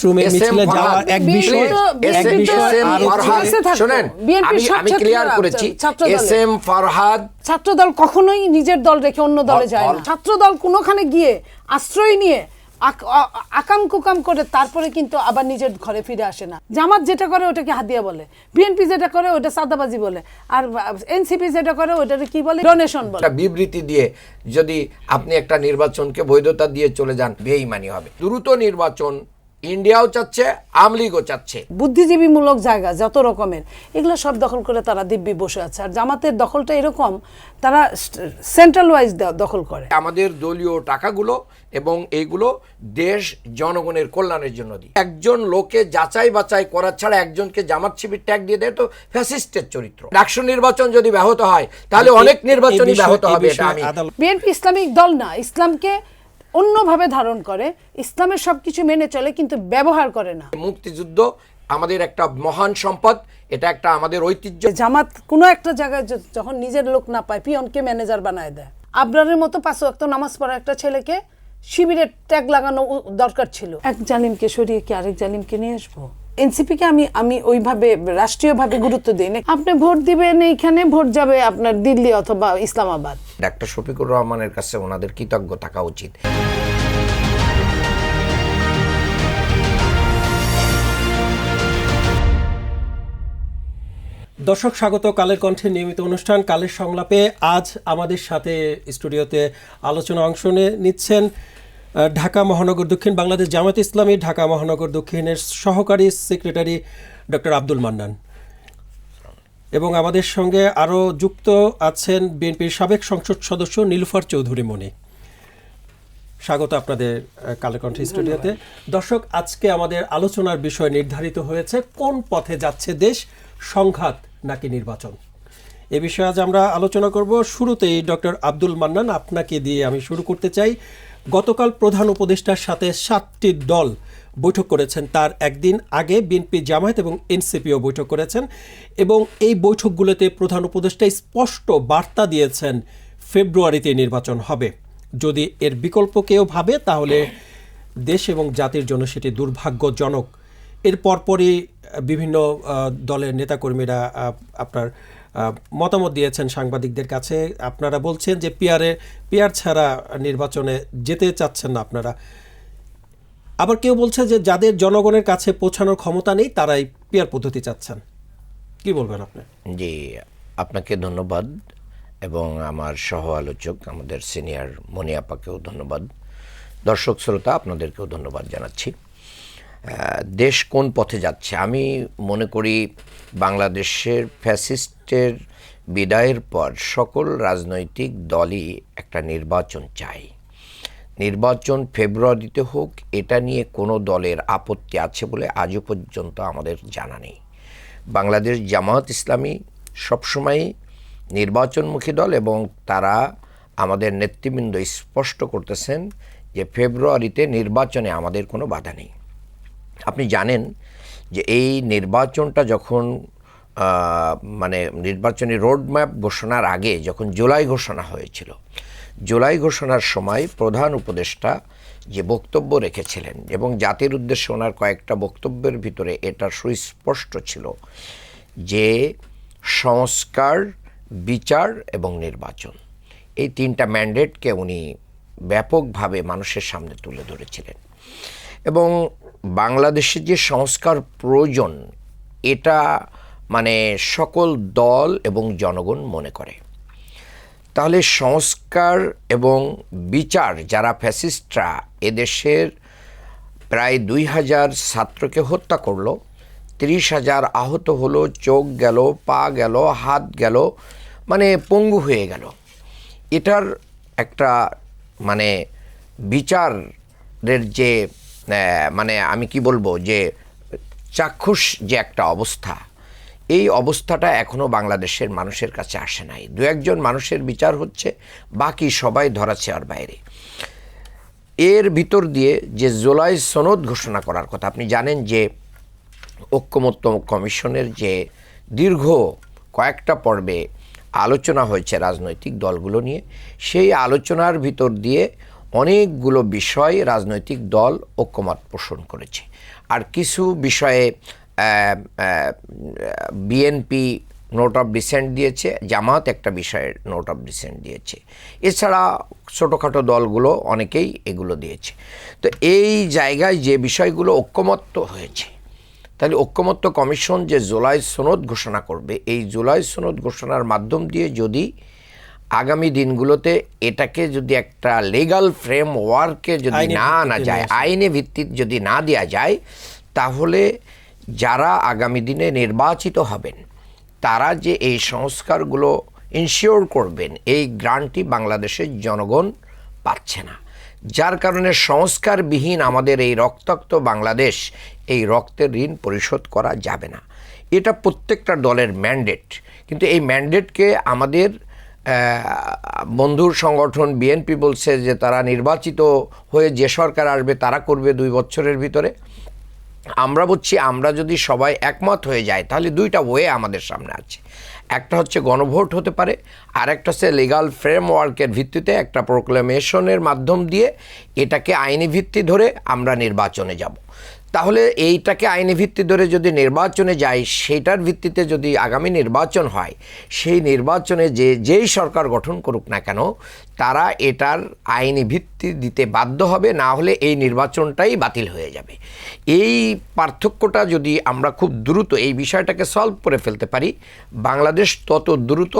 ক্লাসরুমে মিছিলে যাওয়া এক বিষয়, শুনেন আমি ক্লিয়ার করেছি, এস এম ফরহাদ ছাত্রদল কখনোই নিজের দল রেখে অন্য দলে যায় না। ছাত্রদল কোনোখানে গিয়ে আশ্রয় নিয়ে আকাম কুকাম করে তারপরে কিন্তু আবার নিজের ঘরে ফিরে আসে না। জামাত যেটা করে ওটাকে হাদিয়া বলে, বিএনপি যেটা করে ওটা সাদাবাজি বলে, আর এনসিপি যেটা করে ওটাকে কি বলে, ডোনেশন বলে। বিবৃতি দিয়ে যদি আপনি একটা নির্বাচনকে বৈধতা দিয়ে চলে যান, বেঈমানি হবে। দ্রুত নির্বাচন ইন্ডিয়াও চাচ্ছে, আওয়ামী লীগও চাচ্ছে। বুদ্ধিজীবীমূলক জায়গা যত রকমের, এগুলো সব দখল করে তারা দিব্যি বসে আছে। আর জামাতের দখলটা এরকম, তারা সেন্ট্রাল ওয়াইজ দখল করে। আমাদের দলীয় টাকাগুলো এবং এইগুলো দেশ জনগণের কল্যাণের জন্য দিই। একজন লোকে যাচাই বাছাই করার ছাড়া একজনকে জামাত শিবির ট্যাগ দিয়ে দেয় তো ফ্যাসিস্টের চরিত্র। ডাকসু নির্বাচন যদি ব্যাহত হয় তাহলে অনেক নির্বাচনই ব্যাহত হবে। বিএনপি ইসলামিক দল না, ইসলামকে অন্যভাবে ধারণ করে, ইসলামের সবকিছু মেনে চলে কিন্তু ব্যবহার করে না। মুক্তিযুদ্ধ আমাদের একটা মহান সম্পদ, এটা একটা আমাদের ঐতিহ্য। জামাত কোনো একটা জায়গায় যখন নিজের লোক না পায়, পিয়নকে ম্যানেজার বানায় দেয়। আবরারের মতো 5 ওয়াক্ত নামাজ পড়া একটা ছেলেকে শিবিরের ট্যাগ লাগানো দরকার ছিল। এক জালিমকে সরিয়ে কি আরেক জালিমকে নিয়ে আসবো? এনসিপিকে আমি ওইভাবে রাষ্ট্রীয়ভাবে গুরুত্ব দিই না। আপনি ভোট দিবেন, এইখানে ভোট যাবে আপনার দিল্লি অথবা ইসলামাবাদ। ডাক্তার শফিকুর রহমানের কাছে ওনাদের কৃতজ্ঞ থাকা উচিত। দর্শক স্বাগত কালের কণ্ঠে নিয়মিত অনুষ্ঠান কালের সংলাপে। আজ আমাদের সাথে স্টুডিওতে আলোচনা অংশ নিচ্ছেন ঢাকা মহানগর দক্ষিণ বাংলাদেশ জামায়াতে ইসলামী ঢাকা মহানগর দক্ষিণের সহকারী সেক্রেটারি ডক্টর আব্দুল মান্নান, এবং আমাদের সঙ্গে আরও যুক্ত আছেন বিএনপির সাবেক সংসদ সদস্য নীলুফার চৌধুরী মনি। স্বাগত আপনাদের কালের কণ্ঠে স্টুডিওতে। দর্শক, আজকে আমাদের আলোচনার বিষয় নির্ধারিত হয়েছে কোন পথে যাচ্ছে দেশ, সংঘাত নাকি নির্বাচন। এ বিষয়ে আজ আমরা আলোচনা করব। শুরুতেই ডক্টর আব্দুল মান্নান, আপনাকে দিয়ে আমি শুরু করতে চাই। গতকাল প্রধান উপদেষ্টার সাথে 7টি দল বৈঠক করেছেন, তার একদিন আগে বিএনপি, জামায়াত এবং এনসিপিও বৈঠক করেছেন, এবং এই বৈঠকগুলোতে প্রধান উপদেষ্টা স্পষ্ট বার্তা দিয়েছেন ফেব্রুয়ারিতে নির্বাচন হবে। যদি এর বিকল্প কেউ ভাবে তাহলে দেশ এবং জাতির জন্য সেটি দুর্ভাগ্যজনক। এর পরপরই বিভিন্ন দলের নেতাকর্মীরা আপনার মতামত দিয়েছেন সাংবাদিকদের কাছে। আপনারা বলছেন যে পিআর ছাড়া নির্বাচনে যেতে চাচ্ছেন না আপনারা। আবার কেউ বলছে যে যাদের জনগণের কাছে পৌঁছানোর ক্ষমতা নেই তারাই পিআর পদ্ধতি চাচ্ছেন। কি বলবেন আপনি? জি, আপনাকে ধন্যবাদ, এবং আমার সহ আলোচক আমাদের সিনিয়র মনি আপাকেও ধন্যবাদ। দর্শক শ্রোতা আপনাদেরকেও ধন্যবাদ জানাচ্ছি। দেশ কোন পথে যাচ্ছে? আমি মনে করি বাংলাদেশের ফ্যাসিস্টের বিদায়ের পর সকল রাজনৈতিক দলই একটা নির্বাচন চায়। নির্বাচন ফেব্রুয়ারিতে হোক, এটা নিয়ে কোনো দলের আপত্তি আছে বলে আজও পর্যন্ত আমাদের জানা নেই। বাংলাদেশ জামায়াত ইসলামী সবসময় নির্বাচনমুখী দল, এবং তারা আমাদের নেতৃবৃন্দ স্পষ্ট করতেছেন যে ফেব্রুয়ারিতে নির্বাচনে আমাদের কোনো বাধা নেই। আপনি জানেন যে এই নির্বাচনটা যখন মানে নির্বাচনী রোডম্যাপ ঘোষণার আগে যখন জুলাই ঘোষণা হয়েছিল, জুলাই ঘোষণার সময় প্রধান উপদেষ্টা যে বক্তব্য রেখেছিলেন, এবং জাতির উদ্দেশ্যে ওনার কয়েকটা বক্তব্যের ভিতরে এটা সুস্পষ্ট ছিল যে সংস্কার, বিচার এবং নির্বাচন, এই 3টা ম্যান্ডেটকে উনি ব্যাপকভাবে মানুষের সামনে তুলে ধরেছিলেন। এবং বাংলাদেশে যে সংস্কার প্রয়োজন, এটা মানে সকল দল এবং জনগণ মনে করে। তাহলে সংস্কার এবং বিচার, যারা ফ্যাসিস্টরা এদেশের প্রায় 2000 ছাত্রকে হত্যা করলো, 30,000 আহত হলো, চোখ গেল, পা গেল, হাত গেল, মানে পঙ্গু হয়ে গেল, এটার একটা মানে বিচারের যে মানে আমি কি বলবো যে চাক্ষুষ যে একটা অবস্থা, এই অবস্থাটা এখনও বাংলাদেশের মানুষের কাছে আসে নাই। 2-1 মানুষের বিচার হচ্ছে, বাকি সবাই ধরাছোঁয়ার বাইরে। এর ভিতর দিয়ে যে জুলাই সনদ ঘোষণা করার কথা, আপনি জানেন যে ঐকমত্য কমিশনের যে দীর্ঘ কয়েকটা পর্বে আলোচনা হয়েছে রাজনৈতিক দলগুলো নিয়ে, সেই আলোচনার ভিতর দিয়ে অনেকগুলো বিষয় রাজনৈতিক দল ঐকমত পোষণ করেছে। আর কিছু বিষয়ে বিএনপি নোট অফ ডিসেন্ট দিয়েছে, জামাত একটা বিষয়ে নোট অফ ডিসেন্ট দিয়েছে, এছাড়া ছোটোখাটো দলগুলো অনেকেই এগুলো দিয়েছে। তো এই জায়গায় যে বিষয়গুলো ঐক্যমত্য হয়েছে, তাহলে ঐক্যমত্য কমিশন যে জুলাই সনদ ঘোষণা করবে, এই জুলাই সনদ ঘোষণার মাধ্যম দিয়ে যদি আগামী দিনগুলোতে এটাকে যদি একটা লিগ্যাল ফ্রেমওয়ার্কে যদি না আনা যায়, আইনি ভিত্তিতে যদি না দেওয়া যায়, তাহলে যারা আগামী দিনে নির্বাচিত হবেন তারা যে এই সংস্কারগুলো ইনশিওর করবেন, এই গ্রান্টটি বাংলাদেশের জনগণ পাচ্ছে না। যার কারণে সংস্কারবিহীন আমাদের এই রক্তাক্ত বাংলাদেশ, এই রক্তের ঋণ পরিশোধ করা যাবে না। এটা প্রত্যেকটা দলের ম্যান্ডেট। কিন্তু এই ম্যান্ডেটকে আমাদের বন্ধুর সংগঠন বিএনপি বলছে যে তারা নির্বাচিত হয়ে যে সরকার আসবে তারা করবে 2 বছরের ভিতরে। আমরা বলছি আমরা যদি সবাই একমত হয়ে যায় তাহলে 2টা ওয়ে আমাদের সামনে আছে। একটা হচ্ছে গণভোট হতে পারে, আর একটা হচ্ছে লিগ্যাল ফ্রেমওয়ার্কের ভিত্তিতে একটা প্রোক্লেমেশনের মাধ্যম দিয়ে এটাকে আইনি ভিত্তি ধরে আমরা নির্বাচনে যাব। তাহলে এইটাকে আইনি ভিত্তি ধরে যদি নির্বাচনে যাই, সেটার ভিত্তিতে যদি আগামী নির্বাচন হয়, সেই নির্বাচনে যেই সরকার গঠন করুক না কেন তারা এটার আইনি ভিত্তি দিতে বাধ্য হবে, না হলে এই নির্বাচনটাই বাতিল হয়ে যাবে। এই পার্থক্যটা যদি আমরা খুব দ্রুত এই বিষয়টাকে সলভ করে ফেলতে পারি, বাংলাদেশ তত দ্রুত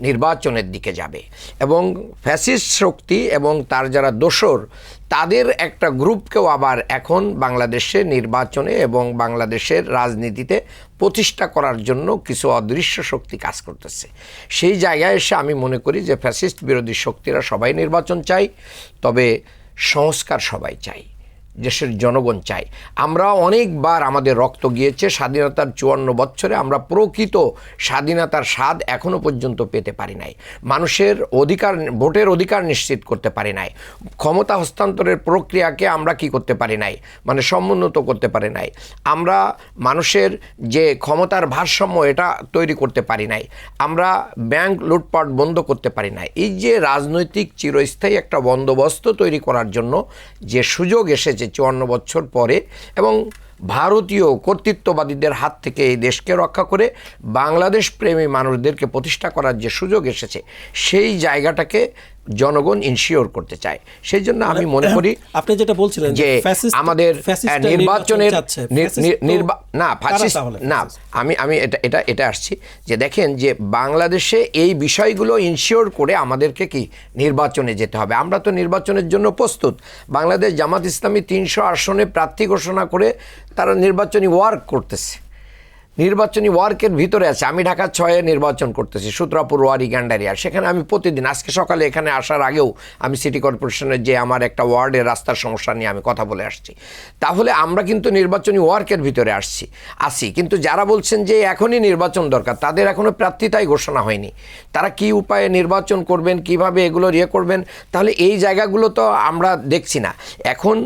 নির্বাচনের দিকে যাবে। এবং ফ্যাসিস্ট শক্তি এবং তার যারা দোসর, তাদের একটা গ্রুপকেও আবার এখন বাংলাদেশে নির্বাচনে এবং বাংলাদেশের রাজনীতিতে প্রতিষ্ঠা করার জন্য কিছু অদৃশ্য শক্তি কাজ করতেছে। সেই জায়গায় এসে আমি মনে করি যে ফ্যাসিস্ট বিরোধী শক্তিরা সবাই নির্বাচন চাই, তবে সংস্কার সবাই চাই, দেশের জনগণ চাই। আমরা অনেকবার আমাদের রক্ত গিয়েছে স্বাধীনতার 54 বছরে, আমরা প্রকৃত স্বাধীনতার স্বাদ এখনও পর্যন্ত পেতে পারি নাই। মানুষের অধিকার, ভোটের অধিকার নিশ্চিত করতে পারি নাই। ক্ষমতা হস্তান্তরের প্রক্রিয়াকে আমরা কি করতে পারি নাই, মানে সমুন্নত করতে পারি নাই। আমরা মানুষের যে ক্ষমতার ভারসাম্য এটা তৈরি করতে পারি নাই। আমরা ব্যাংক লুটপাট বন্ধ করতে পারি নাই। এই যে রাজনৈতিক চিরস্থায়ী একটা বন্দোবস্ত তৈরি করার জন্য যে সুযোগ এসেছে 54 বছর পরে, এবং ভারতীয় কর্তৃত্ববাদীদের হাত থেকে এই দেশকে রক্ষা করে বাংলাদেশ প্রেমী মানুষদেরকে প্রতিষ্ঠা করার যে সুযোগ এসেছে, সেই জায়গাটাকে জনগণ ইনশিওর করতে চায়। সেই জন্য আমি মনে করি আপনি যেটা বলছিলেন যে আমাদের নির্বাচনের আমি এটা আসছি যে দেখেন যে বাংলাদেশে এই বিষয়গুলো ইনশিওর করে আমাদেরকে কি নির্বাচনে যেতে হবে। আমরা তো নির্বাচনের জন্য প্রস্তুত। বাংলাদেশ জামাত ইসলামী 300 আসনে প্রার্থী ঘোষণা করে তারা নির্বাচনী ওয়ার্ক করতেছে, নির্বাচনী ওয়ার্কের ভিতরে আছে। আমি ঢাকা 6-এ নির্বাচন করতেছি, সূত্রাপুর, ওয়ারি, গান্ডারিয়া। সেখানে আমি প্রতিদিন, আজকে সকালে এখানে আসার আগেও আমি সিটি কর্পোরেশনের যে আমার একটা ওয়ার্ডের রাস্তার সমস্যা নিয়ে আমি কথা বলে আসছি। তাহলে আমরা কিন্তু নির্বাচনী ওয়ার্কের ভিতরে আসি। কিন্তু যারা বলছেন যে এখনই নির্বাচন দরকার, তাদের এখনও প্রার্থিতাই ঘোষণা হয়নি। তারা কি উপায়ে নির্বাচন করবেন, কিভাবে এগুলো করবেন, তাহলে এই জায়গাগুলো তো আমরা দেখছি না। এখন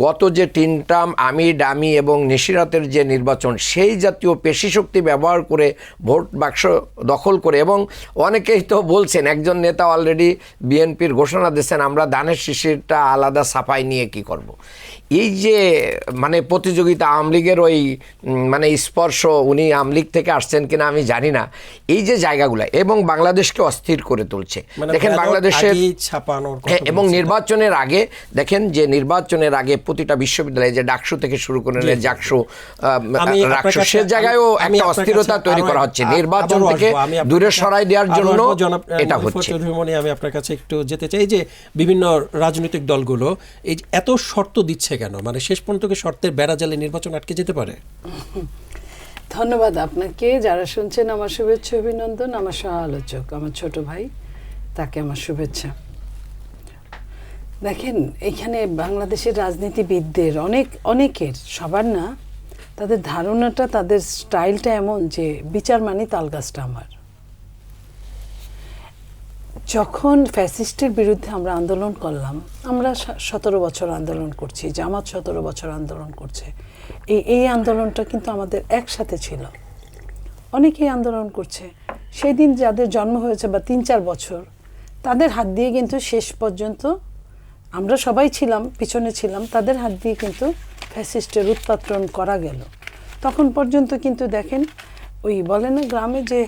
গত যে 3 টার্ম আমি এবং নিশিরাতের যে নির্বাচন, সেই জাতীয় পেশি শক্তি ব্যবহার করে ভোট বাক্স দখল করে, এবং অনেকেই তো বলছেন, একজন নেতা অলরেডি বিএনপির ঘোষণা দিয়েছেন আমরা ধানের শিশিরটা আলাদা সাফাই নিয়ে কি করব। এই যে মানে প্রতিযোগিতা, আওয়ামী লীগের ওই মানে স্পর্শ, উনি আওয়ামী লীগ থেকে আসছেন কিনা আমি জানি না, এই যে জায়গাগুলো এবং বাংলাদেশকে অস্থির করে তুলছে। দেখেন বাংলাদেশের এবং নির্বাচনের আগে দেখেন যে নির্বাচনের আগে প্রতিটা বিশ্ববিদ্যালয়ে যে ডাকসু থেকে শুরু করে জাকসু, রাকসু, সে জায়গায়ও একটা অস্থিরতা তৈরি করা হচ্ছে। নির্বাচন থেকে দূরে সরাই দেওয়ার জন্য এটা হচ্ছে। আমি আপনার কাছে একটু যেতে চাই যে বিভিন্ন রাজনৈতিক দলগুলো এই এত শর্ত দিচ্ছে কেন, মানে শেষ পর্যন্ত কি শর্তের বেড়াজালে নির্বাচন আটকে যেতে পারে? ধন্যবাদ আপনাকে। যারা শুনছেন আমার শুভেচ্ছা অভিনন্দন। আমার সহ আলোচক আমার ছোট ভাই, তাকে আমার শুভেচ্ছা। দেখেন এখানে বাংলাদেশের রাজনীতিবিদদের অনেকের, সবার না, তাদের ধারণাটা, তাদের স্টাইলটা এমন যে বিচার মানি তালগাছটা আমার। যখন ফ্যাসিস্টের বিরুদ্ধে আমরা আন্দোলন করলাম, আমরা 17 বছর আন্দোলন করছি, জামাত 17 বছর আন্দোলন করছে। এই আন্দোলনটা কিন্তু আমাদের একসাথে ছিল। অনেকেই আন্দোলন করছে। সেই দিন যাদের জন্ম হয়েছে বা 3-4 বছর, তাদের হাত দিয়ে কিন্তু শেষ পর্যন্ত আমরা সবাই ছিলাম, পিছনে ছিলাম, তাদের হাত দিয়ে কিন্তু ফ্যাসিস্টের উৎপাটন করা গেল, তখন পর্যন্ত কিন্তু দেখেন ওই বলে না গ্রামে যে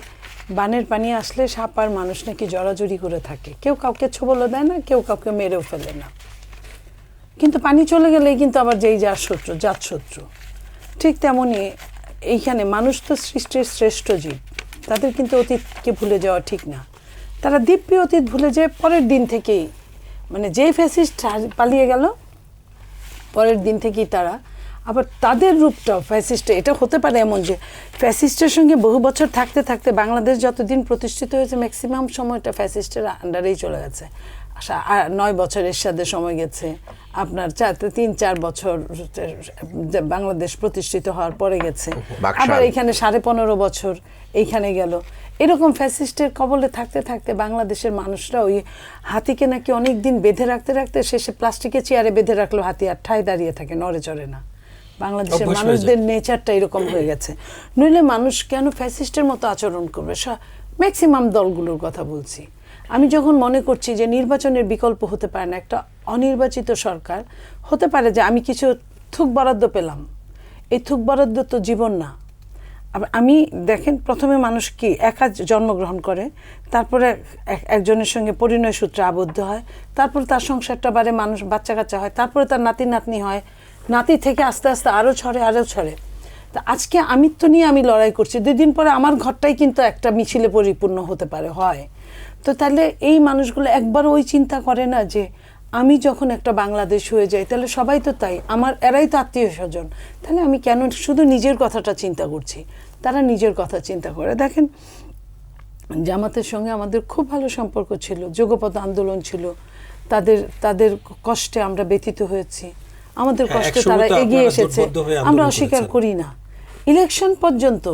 বানের পানি আসলে সাপ আর মানুষ নাকি জড়াজড়ি করে থাকে, কেউ কাউকে ছোবলও দেয় না, কেউ কাউকে মেরেও ফেলে না, কিন্তু পানি চলে গেলেই কিন্তু আবার যেই যার শত্রু জাত শত্রু। ঠিক তেমনই এইখানে মানুষ তো সৃষ্টির শ্রেষ্ঠ জীব, তাদের কিন্তু অতীতকে ভুলে যাওয়া ঠিক না। তারা দিব্যি অতীত ভুলে যায় পরের দিন থেকেই, মানে যেই ফ্যাসিস্ট পালিয়ে গেল পরের দিন থেকেই তারা আবার তাদের রূপটাও ফ্যাসিস্টে, এটা হতে পারে এমন যে ফ্যাসিস্টের সঙ্গে বহু বছর থাকতে থাকতে বাংলাদেশ যতদিন প্রতিষ্ঠিত হয়েছে ম্যাক্সিমাম সময়টা ফ্যাসিস্টের আন্ডারেই চলে গেছে। 9 বছর এরশাদের সময় গেছে, আপনার 3-4 বছর বাংলাদেশ প্রতিষ্ঠিত হওয়ার পরে গেছে, আবার এখানে 15.5 বছর এইখানে গেল। এরকম ফ্যাসিস্টের কবলে থাকতে থাকতে বাংলাদেশের মানুষরা ওই হাতিকে নাকি অনেক দিন বেঁধে রাখতে রাখতে শেষে প্লাস্টিকের চেয়ারে বেঁধে রাখলো, হাতি আর ঠায় দাঁড়িয়ে থাকে, নড়ে চড়ে না। বাংলাদেশের মানুষদের নেচারটা এরকম হয়ে গেছে। নইলে মানুষ কেন ফ্যাসিস্টের মতো আচরণ করবে? ম্যাক্সিমাম দলগুলোর কথা বলছি। আমি যখন মনে করছি যে নির্বাচনের বিকল্প হতে পারে না, একটা অনির্বাচিত সরকার হতে পারে যে আমি কিছু থুক বরাদ্দ পেলাম, এই থুক বরাদ্দ তো জীবন না। আমি দেখেন প্রথমে মানুষ কি একা জন্মগ্রহণ করে, তারপরে একজনের সঙ্গে পরিণয় সূত্রে আবদ্ধ হয়, তারপর তার সংসারটা বাড়ে, মানুষ বাচ্চা কাচ্চা হয়, তারপরে তার নাতি নাতনি হয়, নাতি থেকে আস্তে আস্তে আরও ছড়ে। তা আজকে আমিত্ব নিয়ে আমি লড়াই করছি, 2 দিন পরে আমার ঘরটাই কিন্তু একটা মিছিলে পরিপূর্ণ হতে পারে হয়। তো তাহলে এই মানুষগুলো একবার ওই চিন্তা করে না যে আমি যখন একটা বাংলাদেশ হয়ে যাই তাহলে সবাই তো তাই, এরাই তো আত্মীয় স্বজন, তাহলে আমি কেন শুধু নিজের কথাটা চিন্তা করছি? তারা নিজের কথা চিন্তা করে। দেখেন জামাতের সঙ্গে আমাদের খুব ভালো সম্পর্ক ছিল, যুগপৎ আন্দোলন ছিল, তাদের কষ্টে আমরা ব্যথিত হয়েছি, আমাদের কষ্টে তারা এগিয়ে এসেছে, আমরা অস্বীকার করি না। ইলেকশন পর্যন্ত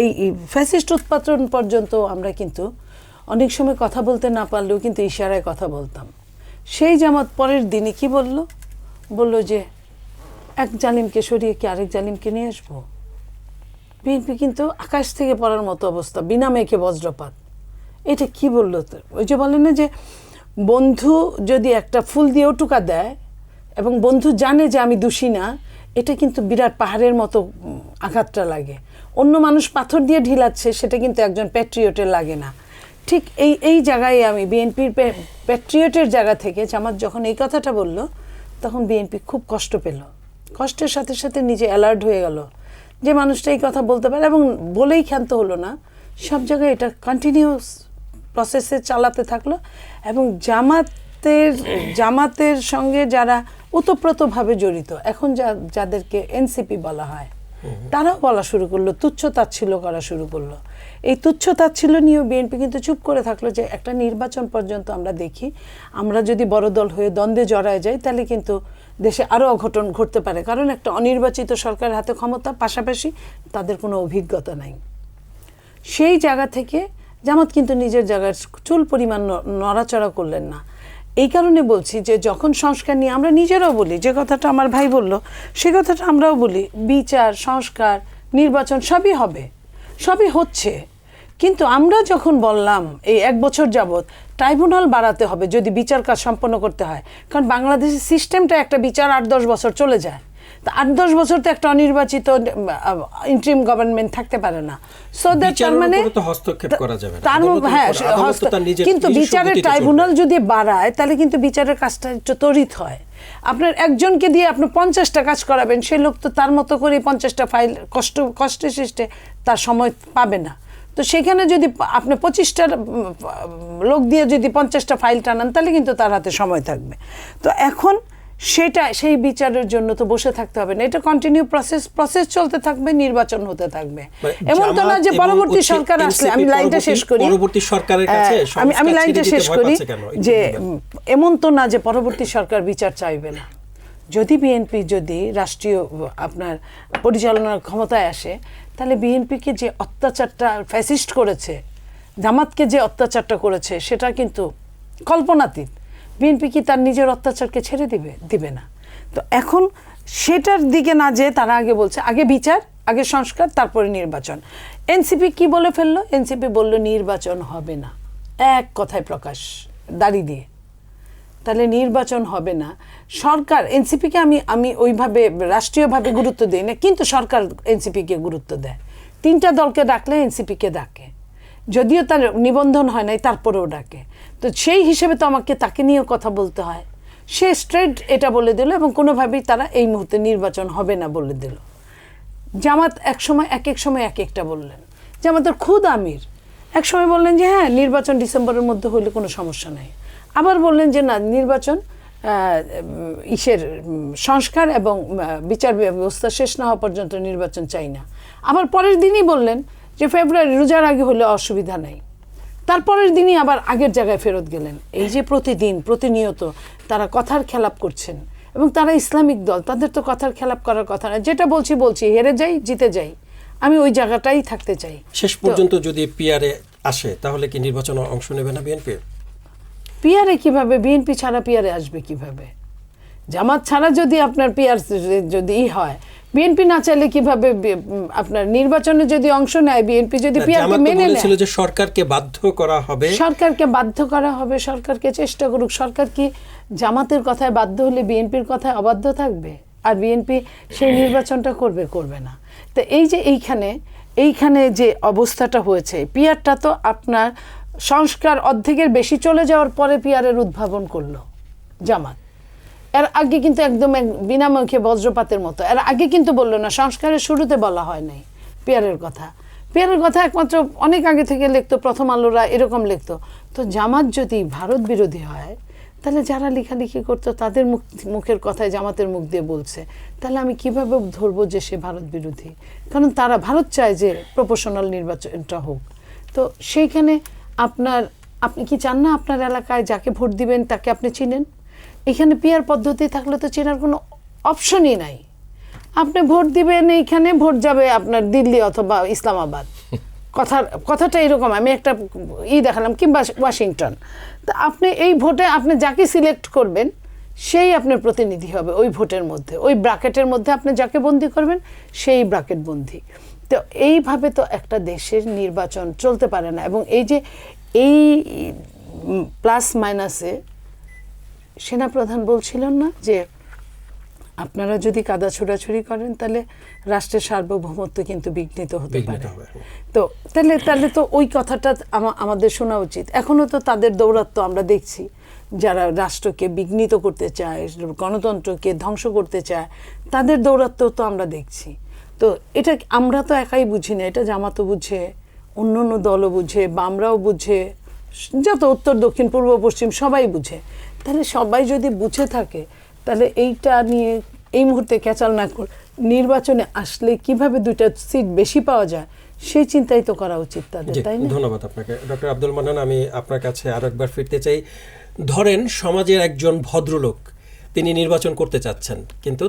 এই ফ্যাসিস্ট উৎপাটন পর্যন্ত আমরা কিন্তু অনেক সময় কথা বলতে না পারলেও কিন্তু ইশারায় কথা বলতাম। সেই জামাত পরের দিনে কি বলল যে এক জালিমকে সরিয়ে কি আরেক জালিমকে নিয়ে আসবো। বিএনপি কিন্তু আকাশ থেকে পড়ার মতো অবস্থা, বিনা মেঘে বজ্রপাত। এটা কি বললো? ওই যে বলে না যে বন্ধু যদি একটা ফুল দিয়েও টুকা দেয় এবং বন্ধু জানে যে আমি দোষী না, এটা কিন্তু বিরাট পাহাড়ের মতো আঘাতটা লাগে। অন্য মানুষ পাথর দিয়ে ঢিলাচ্ছে, সেটা কিন্তু একজন প্যাট্রিয়টের লাগে না। ঠিক এই জায়গায় আমি বিএনপির প্যাট্রিয়টের জায়গা থেকে জামাত যখন এই কথাটা বলল, তখন বিএনপি খুব কষ্ট পেল। কষ্টের সাথে সাথে নিজে অ্যালার্ট হয়ে গেল যে মানুষটা এই কথা বলতে পারে, এবং বলেই ক্ষান্ত হলো না, সব জায়গায় এটা কন্টিনিউয়াস প্রসেসে চালাতে থাকলো। এবং জামাতের সঙ্গে যারা ওতপ্রোতভাবে জড়িত, এখন যাদেরকে এনসিপি বলা হয়, তারাও বলা শুরু করলো, তুচ্ছ-তাচ্ছিল্য করা শুরু করলো। এই তুচ্ছ-তাচ্ছিল্য নিয়েও বিএনপি কিন্তু চুপ করে থাকলো যে একটা নির্বাচন পর্যন্ত আমরা দেখি, আমরা যদি বড় দল হয়ে দ্বন্দ্বে জড়ায় যাই তাহলে কিন্তু দেশে আরও অঘটন ঘটতে পারে, কারণ একটা অনির্বাচিত সরকারের হাতে ক্ষমতা, পাশাপাশি তাদের কোনো অভিজ্ঞতা নাই। সেই জায়গা থেকে জামাত কিন্তু নিজের জায়গায় চুল পরিমাণ নড়াচড়া করলেন না। এই কারণে বলছি যে যখন সংস্কার নিয়ে আমরা নিজেরাও বলি, যে কথাটা আমার ভাই বলল সে কথাটা আমরাও বলি, বিচার, সংস্কার, নির্বাচন সবই হবে, সবই হচ্ছে। কিন্তু আমরা যখন বললাম এই 1 বছর যাবৎ ট্রাইব্যুনাল বাড়াতে হবে যদি বিচার কাজ সম্পন্ন করতে হয়, কারণ বাংলাদেশের সিস্টেমটা একটা বিচার 8-10 বছর চলে যায়, তা 8-10 বছর তো একটা অনির্বাচিত ইন্টারিম গভর্নমেন্ট থাকতে পারে না। সো দ্যাট তার মানে হস্তক্ষেপ করা যাবে না, কিন্তু বিচারের ট্রাইব্যুনাল যদি বাড়ায় তাহলে কিন্তু বিচারের কাজটা একটু ত্বরিত হয়। আপনার একজনকে দিয়ে আপনি 50টা কাজ করাবেন, সেই লোক তো তার মতো করে 50টা ফাইল কষ্টে সৃষ্টে তার সময় পাবে না। তো সেখানে যদি আপনি 25টা লোক দিয়ে যদি 50টা ফাইল টানান তাহলে কিন্তু তার হাতে সময় থাকবে। তো এখন সেই বিচারের জন্য তো বসে থাকতে হবে না, এটা কন্টিনিউ প্রসেস চলতে থাকবে, নির্বাচন হতে থাকবে। এমন তো না যে পরবর্তী সরকার আসলে, আমি লাইনটা শেষ করি, আমি লাইনটা শেষ করি যে এমন তো না যে পরবর্তী সরকার বিচার চাইবে না। যদি বিএনপি যদি রাষ্ট্রীয় আপনার পরিচালনার ক্ষমতায় আসে, তাহলে বিএনপিকে যে অত্যাচারটা ফ্যাসিস্ট করেছে, জামাতকে যে অত্যাচারটা করেছে, সেটা কিন্তু কল্পনাতীত। বিএনপি কি তার নিজের অত্যাচারকে ছেড়ে দিবে না। তো এখন সেটার দিকে না যেয়ে তারা আগে বলছে আগে বিচার, আগে সংস্কার, তারপরে নির্বাচন। এনসিপি কি বলে ফেললো? এনসিপি বলল নির্বাচন হবে না, এক কথায় প্রকাশ দাড়ি দিয়ে। তাহলে নির্বাচন হবে না। সরকার এনসিপিকে আমি ওইভাবে রাষ্ট্রীয়ভাবে গুরুত্ব দিই না, কিন্তু সরকার এনসিপিকে গুরুত্ব দেয়। 3টা দলকে ডাকলে এনসিপিকে ডাকে, যদিও তার নিবন্ধন হয় নাই তারপরেও ডাকে। তো সেই হিসেবে তো আমাকে তাকে নিয়েও কথা বলতে হয়। সে স্ট্রেট এটা বলে দিল এবং কোনোভাবেই তারা এই মুহূর্তে নির্বাচন হবে না বলে দিল। জামাত এক এক সময় এক একটা বললেন। জামাতের খুদ আমির এক সময় বললেন যে হ্যাঁ নির্বাচন ডিসেম্বরের মধ্যে হইলে কোনো সমস্যা নাই, আবার বললেন যে না নির্বাচন সংস্কার এবং বিচার ব্যবস্থা শেষ না হওয়া পর্যন্ত নির্বাচন চাই না। আবার পরের দিনই বললেন যে ফেব্রুয়ারি রোজার আগে হলে অসুবিধা নাই। তারপরের দিনই আবার আগের জায়গায় ফেরত গেলেন। এই যে প্রতিনিয়ত তারা কথার খেলাপ করছেন, এবং তারা ইসলামিক দল, তাদের তো কথার খেলাপ করার কথা না। যেটা বলছি হেরে যাই জিতে যাই, আমি ওই জায়গাটাই থাকতে চাই। শেষ পর্যন্ত যদি পিআরে আসে তাহলে কি নির্বাচনে অংশ নেবে না বিএনপি? পিআরে কিভাবে? বিএনপি ছাড়া পিআরে আসবে কিভাবে? জামাত ছাড়া যদি আপনার পিআর যদি হয়, বিএনপি না চাইলে কিভাবে আপনার নির্বাচনে যদি অংশ নেয়, বিএনপি যদি পিআরকে মেনে নেয়? বলেছিল যে সরকারকে বাধ্য করা হবে, সরকারকে বাধ্য করা হবে, সরকারকে চেষ্টা করুক। সরকার কি জামাতের কথায় বাধ্য হলে বিএনপির কথায় অবাধ্য থাকবে? আর বিএনপি সেই নির্বাচনটা করবে না। তো এই যে এইখানে যে অবস্থাটা হয়েছে, পিআরটা তো আপনার সংস্কার অর্ধেকের বেশি চলে যাওয়ার পরে পিআরের উদ্ভাবন করলো জামাত। এর আগে কিন্তু একদম বিনামুখে বজ্রপাতের মতো, এর আগে কিন্তু বললো না, সংস্কারের শুরুতে বলা হয় নাই পিআরের কথা। পিআরের কথা একমাত্র অনেক আগে থেকে লিখতো, প্রথম আলোরা এরকম লিখতো। তো জামাত যদি ভারত বিরোধী হয়, তাহলে যারা লেখালেখি করতো তাদের মুখের কথায় জামাতের মুখ দিয়ে বলছে, তাহলে আমি কিভাবে ধরবো যে সে ভারত বিরোধী? কারণ তারা ভারত চায় যে প্রপোর্শনাল নির্বাচনটা হোক। তো সেইখানে আপনি কি চান না আপনার এলাকায় যাকে ভোট দিবেন তাকে আপনি চিনেন? এখানে পিআর পদ্ধতি থাকলে তো চেনার কোনো অপশনই নাই। আপনি ভোট দিবেন, এইখানে ভোট যাবে আপনার দিল্লি অথবা ইসলামাবাদ। কথাটা এরকম। আমি একটা দেখালাম, কিংবা ওয়াশিংটন। তা আপনি এই ভোটে আপনি যাকে সিলেক্ট করবেন সেই আপনার প্রতিনিধি হবে ওই ভোটের মধ্যে, ওই ব্র্যাকেটের মধ্যে আপনি যাকে বন্দি করবেন সেই ব্র্যাকেট বন্দি। তো এইভাবে তো একটা দেশের নির্বাচন চলতে পারে না। এবং এই প্লাস মাইনাসে সেনাপ্রধান বলছিলেন না যে আপনারা যদি কাদা ছোড়াছুড়ি করেন তাহলে রাষ্ট্রের সার্বভৌমত্ব কিন্তু বিঘ্নিত হতে পারে। তো তাহলে তো ওই কথাটা আমাদের শোনা উচিত। এখনও তো তাদের দৌরাত্ম্য আমরা দেখছি, যারা রাষ্ট্রকে বিঘ্নিত করতে চায়, গণতন্ত্রকে ধ্বংস করতে চায়, তাদের দৌরাত্ম্য তো আমরা দেখছি। তো এটা আমরা তো একাই বুঝি না, এটা জামাতও বুঝে, অন্য দলও বুঝে, বামরাও বুঝে, যত উত্তর দক্ষিণ পূর্ব পশ্চিম সবাই বুঝে। তাহলে সবাই যদি বুঝে থাকে, তাহলে এইটা নিয়ে এই মুহূর্তে ক্যাচাল না করে নির্বাচনে আসলে কিভাবে 2টা সিট বেশি পাওয়া যায় সেই চিন্তাই তো করা উচিত তাদের, তাই না? ধন্যবাদ আপনাকে ডক্টর আব্দুল মান্নান। আমি আপনার কাছে আরো একবার ফিরতে চাই। ধরেন সমাজের একজন ভদ্রলোক, তিনি নির্বাচন করতে চাচ্ছেন, কিন্তু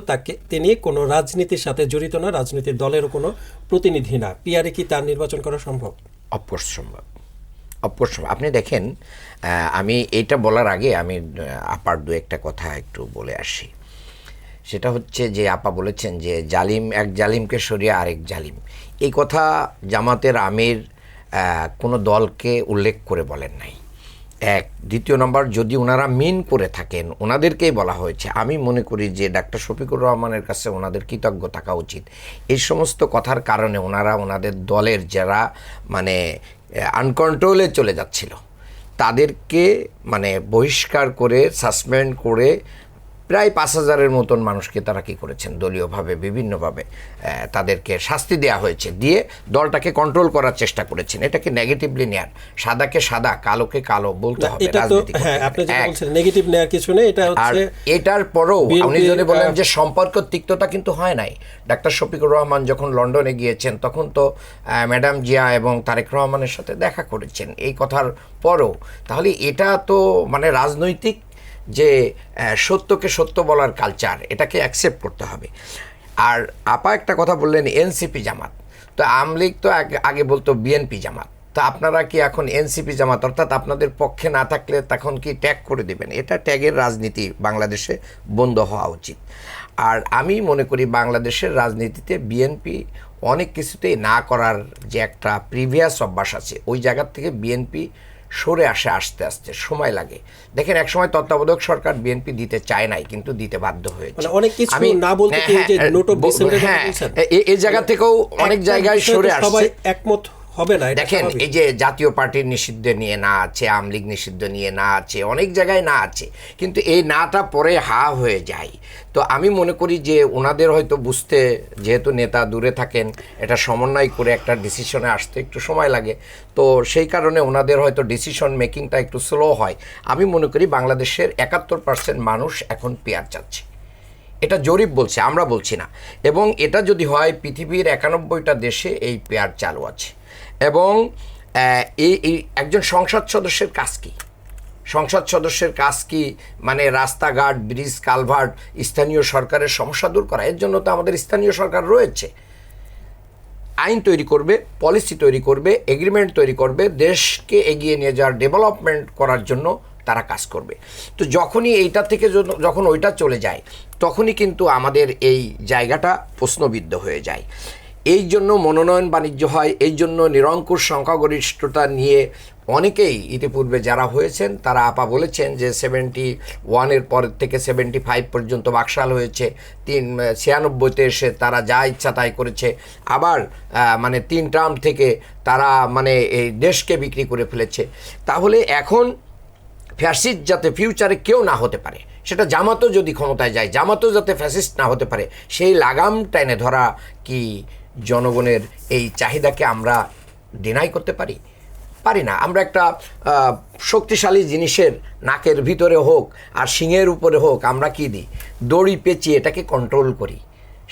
তিনি কোনো রাজনীতির সাথে জড়িত না, রাজনীতির দলেরও কোনো প্রতিনিধি না, পিআরে কি তার নির্বাচন করা সম্ভব? অবশ্যই সম্ভব। আপনি দেখেন, আমি এটা বলার আগে আমি আপার দু একটা কথা একটু বলে আসি। সেটা হচ্ছে যে আপা বলেছেন যে এক জালিমকে সরিয়ে আরেক জালিম, এই কথা জামাতের আমির কোনো দলকে উল্লেখ করে বলেন নাই। দ্বিতীয় নম্বর, যদি ওনারা মিন করে থাকেন ওনাদেরকেই বলা হয়েছে। আমি মনে করি যে ডাক্তার শফিকুর রহমানের কাছে ওনাদের কৃতজ্ঞ থাকা উচিত। এই সমস্ত কথার কারণে ওনাদের দলের যারা আনকন্ট্রোলে চলে যাচ্ছিল তাদেরকে বহিষ্কার করে, সাসপেন্ড করে প্রায় 5,000-এর মতন মানুষকে তারা কী করেছেন, দলীয়ভাবে বিভিন্নভাবে তাদেরকে শাস্তি দেওয়া হয়েছে, দিয়ে দলটাকে কন্ট্রোল করার চেষ্টা করেছেন। এটাকে নেগেটিভলি নেয়ার, সাদাকে সাদা কালোকে কালো বলতে হবে। নেগেটিভ নেয়ার কিছু নেই। আর এটার পরেও উনি যদি বলেন যে সম্পর্ক তিক্ততা কিন্তু হয় নাই। ডাক্তার শফিকুর রহমান যখন লন্ডনে গিয়েছেন তখন তো ম্যাডাম জিয়া এবং তারেক রহমানের সাথে দেখা করেছেন এই কথার পরও। তাহলে এটা তো রাজনৈতিক যে সত্যকে সত্য বলার কালচার, এটাকে অ্যাকসেপ্ট করতে হবে। আর আপা একটা কথা বললেন এনসিপি জামাত, তো আওয়ামী লীগ তো আগে বলতো বিএনপি জামাত, তা আপনারা কি এখন এনসিপি জামাত, অর্থাৎ আপনাদের পক্ষে না থাকলে তখন কি ট্যাগ করে দেবেন? এটা ট্যাগের রাজনীতি বাংলাদেশে বন্ধ হওয়া উচিত। আর আমি মনে করি বাংলাদেশের রাজনীতিতে বিএনপি অনেক কিছুতেই না করার যে একটা প্রিভিয়াস অভ্যাস আছে, ওই জায়গার থেকে বিএনপি সরে আসে আস্তে আস্তে, সময় লাগে। দেখেন একসময় তত্ত্বাবধায়ক সরকার বিএনপি দিতে চায় নাই, কিন্তু দিতে বাধ্য হয়েছে। মানে অনেক কিছু না বলতে কি যে নোট অফ ডিসেন্টের কথা বলছেন, এই জায়গা থেকেও অনেক জায়গায় সরে আসছে। সবাই একমত হবে না। দেখেন এই যে জাতীয় পার্টির নিষিদ্ধ নিয়ে না আছে, আওয়ামী লীগ নিষিদ্ধ নিয়ে না আছে, অনেক জায়গায় না আছে, কিন্তু এই নাটা পরে হা হয়ে যায়। তো আমি মনে করি যে ওনাদের হয়তো বুঝতে, যেহেতু নেতা দূরে থাকেন, এটা সমন্বয় করে একটা ডিসিশনে আসতে একটু সময় লাগে, তো সেই কারণে ওনাদের হয়তো ডিসিশন মেকিংটা একটু স্লো হয়। আমি মনে করি বাংলাদেশের 71% মানুষ এখন পিয়ার চাচ্ছে, এটা জরিপ বলছে, আমরা বলছি না। এবং এটা যদি হয়, পৃথিবীর 91টা দেশে এই পেয়ার চালু আছে। এবং এই একজন সংসদ সদস্যের কাজ কি? সংসদ সদস্যের কাজ কি? মানে রাস্তাঘাট, ব্রিজ, কালভার্ট, স্থানীয় সরকারের সমস্যা দূর করা। এর জন্য তো আমাদের স্থানীয় সরকার রয়েছে। আইন তৈরি করবে, পলিসি তৈরি করবে, এগ্রিমেন্ট তৈরি করবে, দেশকে এগিয়ে নিয়ে যাওয়ার, ডেভেলপমেন্ট করার জন্য তারা কাজ করবে। তো যখনই এইটা থেকে যখন ওইটা চলে যায়, তখনই কিন্তু আমাদের এই জায়গাটা প্রশ্নবিদ্ধ হয়ে যায়। এই জন্য মনোনয়ন বাণিজ্য হয়, এই জন্য নিরঙ্কুশ সংখ্যাগরিষ্ঠতা নিয়ে অনেকেই ইতিপূর্বে যারা হয়েছেন তারা আপা বলেছেন যে 71-এর পর থেকে 75 পর্যন্ত বাকশাল হয়েছে, 96-তে এসে তারা যা ইচ্ছা তাই করেছে, আবার মানে 3 টার্ম থেকে তারা মানে এই দেশকে বিক্রি করে ফেলেছে। তাহলে এখন ফ্যাসিস্ট যাতে ফিউচারে কেউ না হতে পারে, সেটা জামাতও যদি ক্ষমতায় যায়, জামাতও যাতে ফ্যাসিস্ট না হতে পারে, সেই লাগাম টেনে ধরা কি জনগণের এই চাহিদাকে আমরা ডিনাই করতে পারি? পারি না। আমরা একটা শক্তিশালী জিনিসের নাকের ভিতরে হোক আর শিঙের উপরে হোক, আমরা কি দিই? দড়ি পেঁচিয়ে এটাকে কন্ট্রোল করি।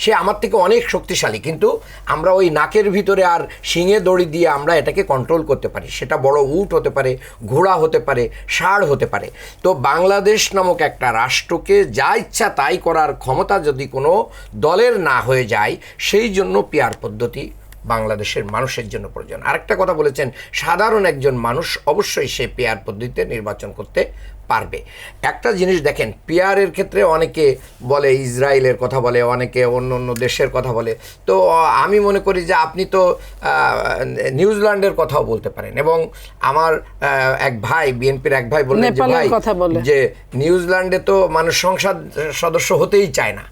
সে আমার থেকে অনেক শক্তিশালী, কিন্তু আমরা ওই নাকের ভিতরে আর শিঙে দড়ি দিয়ে আমরা এটাকে কন্ট্রোল করতে পারি। সেটা বড় উট হতে পারে, ঘোড়া হতে পারে, ষাঁড় হতে পারে। তো বাংলাদেশ নামক একটা রাষ্ট্রকে যা ইচ্ছা তাই করার ক্ষমতা যদি কোনো দলের না হয়ে যায়, সেই জন্য পিয়ার পদ্ধতি বাংলাদেশের মানুষের জন্য প্রয়োজন। আরেকটা কথা বলেছেন, সাধারণ একজন মানুষ অবশ্যই সে পিয়ার পদ্ধতিতে নির্বাচন করতে পারবে। একটা জিনিস দেখেন, পিয়ারের ক্ষেত্রে অনেকে বলে ইসরায়েলের কথা বলে, অনেকে অন্য অন্য দেশের কথা বলে। তো আমি মনে করি যে আপনি তো নিউজিল্যান্ডের কথাও বলতে পারেন। এবং আমার এক ভাই, বিএনপির এক ভাই বললেন যে ভাই, যে নিউজিল্যান্ডে তো মানুষ সংসদ সদস্য হতেই চায় না।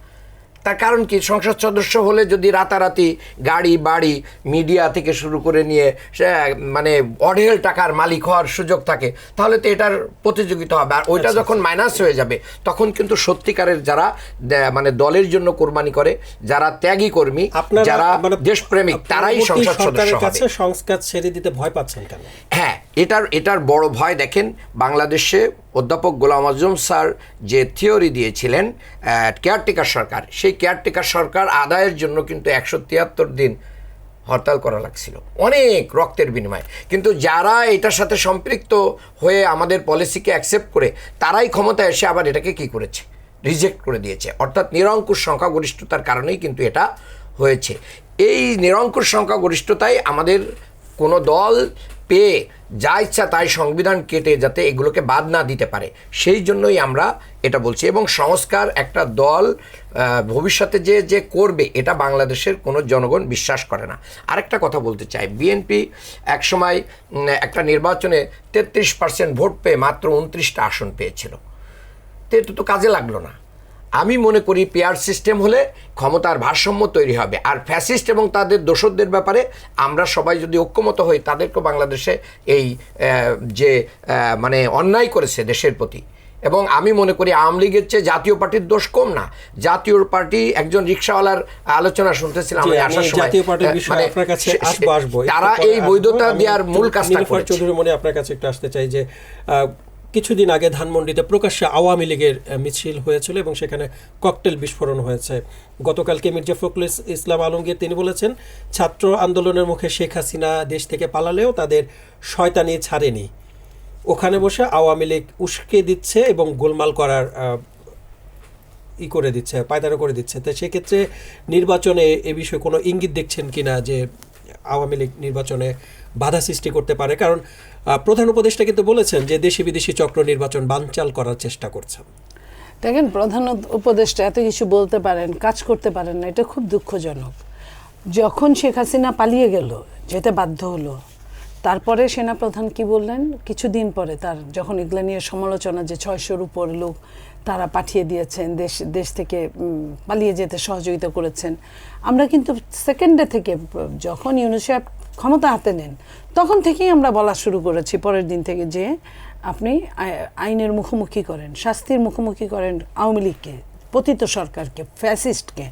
তার কারণ কি? সংসদ সদস্য হলে যদি রাতারাতি গাড়ি বাড়ি মিডিয়া থেকে শুরু করে নিয়ে সে মানে অঢেল টাকার মালিক হওয়ার সুযোগ থাকে, তাহলে তো এটার প্রতিযোগিতা হবে। আর ওইটা যখন মাইনাস হয়ে যাবে, তখন কিন্তু সত্যিকারের যারা মানে দলের জন্য কোরবানি করে, যারা ত্যাগী কর্মী, যারা দেশপ্রেমিক, তারাই সংসদ সদস্য হবে। সংস্কার ছেড়ে দিতে ভয় পাচ্ছেন কেন? হ্যাঁ, এটার বড় ভয় দেখেন, বাংলাদেশে অধ্যাপক গোলাম আজম স্যার যে থিওরি দিয়েছিলেন কেয়ারটেকার সরকার, সেই কেয়ারটেকার সরকার আদায়ের জন্য কিন্তু 173 দিন হরতাল করা লাগছিল, অনেক রক্তের বিনিময়ে। কিন্তু যারা এটার সাথে সম্পৃক্ত হয়ে আমাদের পলিসিকে অ্যাকসেপ্ট করে, তারাই ক্ষমতায় এসে আবার এটাকে কি করেছে? রিজেক্ট করে দিয়েছে। অর্থাৎ নিরঙ্কুশ সংখ্যাগরিষ্ঠতার কারণেই কিন্তু এটা হয়েছে। এই নিরঙ্কুশ সংখ্যাগরিষ্ঠতাই আমাদের কোনো দল পেয়ে যা ইচ্ছা তাই সংবিধান কেটে যাতে এগুলোকে বাদ না দিতে পারে, সেই জন্যই আমরা এটা বলছি। এবং সংস্কার একটা দল ভবিষ্যতে যে করবে, এটা বাংলাদেশের কোনো জনগণ বিশ্বাস করে না। আরেকটা কথা বলতে চাই, বিএনপি একসময় একটা নির্বাচনে 33% ভোট পেয়ে মাত্র 29টা আসন পেয়েছিল। তো এটা তো কাজে লাগলো না। আমি মনে করি পেয়ার সিস্টেম হলে ক্ষমতার ভারসাম্য তৈরি হবে। আর ফ্যাসিস্ট এবং তাদের দোসরদের ব্যাপারে আমরা সবাই যদি ঐক্যমত হই, তাদেরকে বাংলাদেশে এই যে মানে অন্যায় করেছে দেশের প্রতি, এবং আমি মনে করি আওয়ামী লীগের চেয়ে জাতীয় পার্টির দোষ কম না। জাতীয় পার্টি, একজন রিকশাওয়ালার আলোচনা শুনতেছিলাম আমি আসার সময়, তারা এই বৈধতা দেওয়ার মূল কাজটা করেছে। চৌধুরী মনে আপনার কাছে একটু আসতে চাই যে কিছুদিন আগে ধানমন্ডিতে প্রকাশ্যে আওয়ামী লীগের মিছিল হয়েছিল এবং সেখানে ককটেল বিস্ফোরণ হয়েছে। গতকালকে মির্জা ফখরুল ইসলাম আলমগীর তিনি বলেছেন, ছাত্র আন্দোলনের মুখে শেখ হাসিনা দেশ থেকে পালালেও তাদের শয়তানি ছাড়েনি, ওখানে বসে আওয়ামী লীগ উস্কে দিচ্ছে এবং গোলমাল করার করে দিচ্ছে, পায়তারা করে দিচ্ছে। তো সেক্ষেত্রে নির্বাচনে এ বিষয়ে কোনো ইঙ্গিত দেখছেন কিনা যে আওয়ামী লীগ নির্বাচনে বাধা সৃষ্টি করতে পারে? কারণ প্রধান উপদেষ্টা কিন্তু বলেছেন যে দেশি বিদেশি চক্র নির্বাচন বানচাল করার চেষ্টা করছেন। দেখেন, প্রধান উপদেষ্টা এত কিছু বলতে পারেন, কাজ করতে পারেন না, এটা খুব দুঃখজনক। যখন শেখ হাসিনা পালিয়ে গেল, যেতে বাধ্য হলো, তারপরে সেনাপ্রধান কি বললেন কিছুদিন পরে, তার যখন এগুলো নিয়ে সমালোচনা যে 600-র উপর লোক তারা পাঠিয়ে দিয়েছেন, দেশ থেকে পালিয়ে যেতে সহযোগিতা করেছেন। আমরা কিন্তু সেকেন্ডে থেকে যখন ইউনূস সাহেব ক্ষমতা হাতে নেন তখন থেকেই আমরা বলা শুরু করেছি, পরের দিন থেকে, যে আপনি আইনের মুখোমুখি করেন, শাস্তির মুখোমুখি করেন আওয়ামী লীগকে, পতিত সরকারকে, ফ্যাসিস্টকে।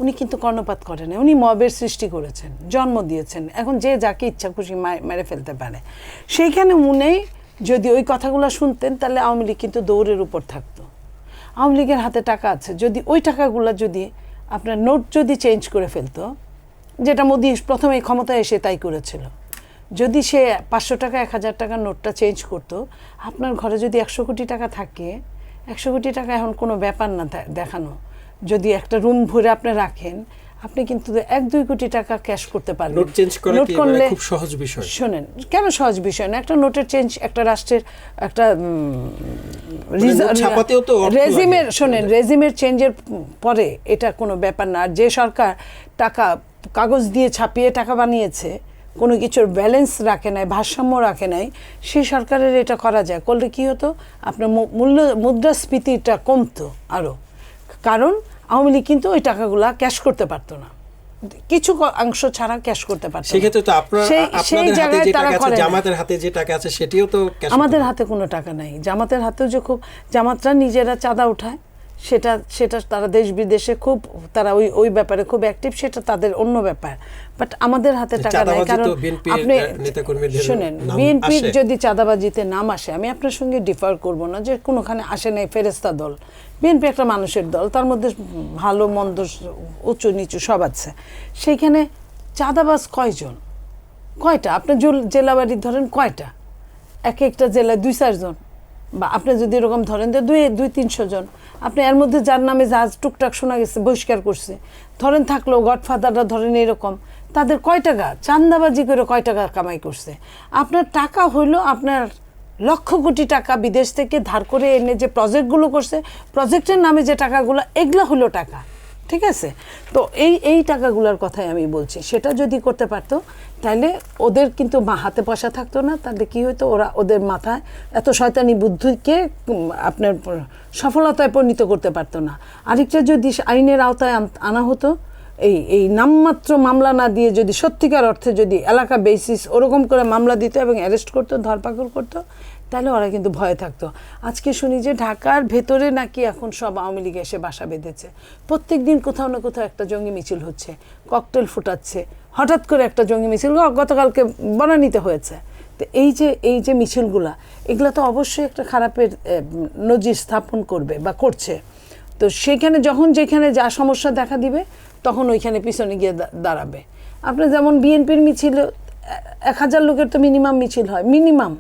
উনি কিন্তু কর্ণপাত করেন, উনি মবের সৃষ্টি করেছেন, জন্ম দিয়েছেন, এখন যে যাকে ইচ্ছা খুশি মেরে ফেলতে পারে। সেইখানে উনি যদি ওই কথাগুলো শুনতেন তাহলে আওয়ামী লীগ কিন্তু দৌড়ের উপর থাকতো। আওয়ামী লীগের হাতে টাকা আছে, যদি ওই টাকাগুলো যদি আপনার নোট যদি চেঞ্জ করে ফেলতো, যেটা মোদি প্রথমে ক্ষমতায় এসে তাই করেছিল, যদি সে 500 টাকা 1000 টাকার নোটটা চেঞ্জ করতো, আপনার ঘরে যদি 100 কোটি টাকা থাকে, 100 কোটি টাকা এখন কোনো ব্যাপার না দেখানো। যদি একটা রুম ভরে আপনি রাখেন, আপনি কিন্তু 1-2 কোটি টাকা ক্যাশ করতে পারবেন। নোট চেঞ্জ করা নোট কি করলে খুব সহজ বিষয়? শোনেন, কেন সহজ বিষয় না? একটা নোটের চেঞ্জ একটা রাষ্ট্রের একটা নোট ছাপাতেও তো অর্থ রেজিমের, লাগে। শোনেন, রেজিমের চেঞ্জের পরে এটা কোনো ব্যাপার না। আর যে সরকার টাকা কাগজ দিয়ে ছাপিয়ে টাকা বানিয়েছে, কোনো কিছুর ব্যালেন্স রাখে নাই, ভারসাম্য রাখে নাই, সেই সরকারের এটা করা যায়। করলে কি হতো, আপনার মুদ্রাস্ফীতিটা কমতো আরও। কারণ আওয়ামী লীগ কিন্তু ওই টাকাগুলা ক্যাশ করতে পারতো না, কিছু অংশ ছাড়া ক্যাশ করতে পারতো না। সেক্ষেত্রে তো সেই আপনাদের হাতে জায়গায় যে তারা টাকা আছে, করে না। জামাতের হাতে যে টাকা আছে সেটিও তো cash আমাদের করতে হাতে কোনো টাকা নাই। জামাতের হাতেও যে খুব, জামাতরা নিজেরা চাঁদা উঠায়, সেটা তারা দেশ বিদেশে খুব, তারা ওই ব্যাপারে খুব অ্যাক্টিভ, সেটা তাদের অন্য ব্যাপার। বাট আমাদের হাতে টাকা নাই। চাঁদাবাজি কারণ তো BNP আপনি নেতাকর্মীদের শুনেন, নাম বিএনপির আসে। যদি চাঁদাবাজিতে নাম আসে, আমি আপনার সঙ্গে ডিফার করব না যে কোনোখানে আসে নাই ফেরেস্তা দল। বিএনপি একটা মানুষের দল, তার মধ্যে ভালো মন্দ উঁচু নিচু সব আছে। সেইখানে চাঁদাবাজ কয়টা আপনি জেলাবাড়ি ধরেন, কয়টা? এক একটা জেলায় 2-4 জন, বা আপনি যদি এরকম ধরেন যে 200-300 জন, আপনি এর মধ্যে যার নামে জাহাজ টুকটাক শোনা গেছে বহিষ্কার করছে, ধরেন থাকলো গডফাদাররা, ধরেন এরকম, তাদের কয় টাকা চাঁদাবাজি করে কয় টাকা কামাই করছে? আপনার টাকা হইলো আপনার লক্ষ কোটি টাকা বিদেশ থেকে ধার করে এনে যে প্রজেক্টগুলো করছে, প্রজেক্টের নামে যে টাকাগুলো, এগুলো হলো টাকা, ঠিক আছে? তো এই টাকাগুলোর কথাই আমি বলছি। সেটা যদি করতে পারতো তাহলে ওদের কিন্তু হাতে পয়সা থাকতো না। তাহলে কি হতো, ওদের মাথায় এত শয়তানি বুদ্ধিকে আপনার সফলতায় পরিণত করতে পারতো না। আরেকটা যদি আইনের আওতায় আনা হতো, এই নামমাত্র মামলা না দিয়ে যদি সত্যিকার অর্থে যদি এলাকা বেসিস ওরকম করে মামলা দিত এবং অ্যারেস্ট করতো, ধরপাকড় করতো, তাহলে ওরা কিন্তু ভয়ে থাকতো। আজকে শুনি যে ঢাকার ভেতরে নাকি এখন সব আওয়ামী লীগ এসে বাসা বেঁধেছে, প্রত্যেক দিন কোথাও না কোথাও একটা জঙ্গি মিছিল হচ্ছে, ককটেল ফুটাচ্ছে, হঠাৎ করে একটা জঙ্গি মিছিল গতকালকে বনানীতে হয়েছে। তো এই যে মিছিলগুলা, এগুলা তো অবশ্যই একটা খারাপের নজির স্থাপন করবে বা করছে। তো সেখানে যখন যেখানে যা সমস্যা দেখা দিবে, তখন ওইখানে পিছনে গিয়ে দাঁড়াবে। আপনি যেমন বিএনপির মিছিল 1000 লোকের তো মিনিমাম মিছিল হয়, মিনিমাম।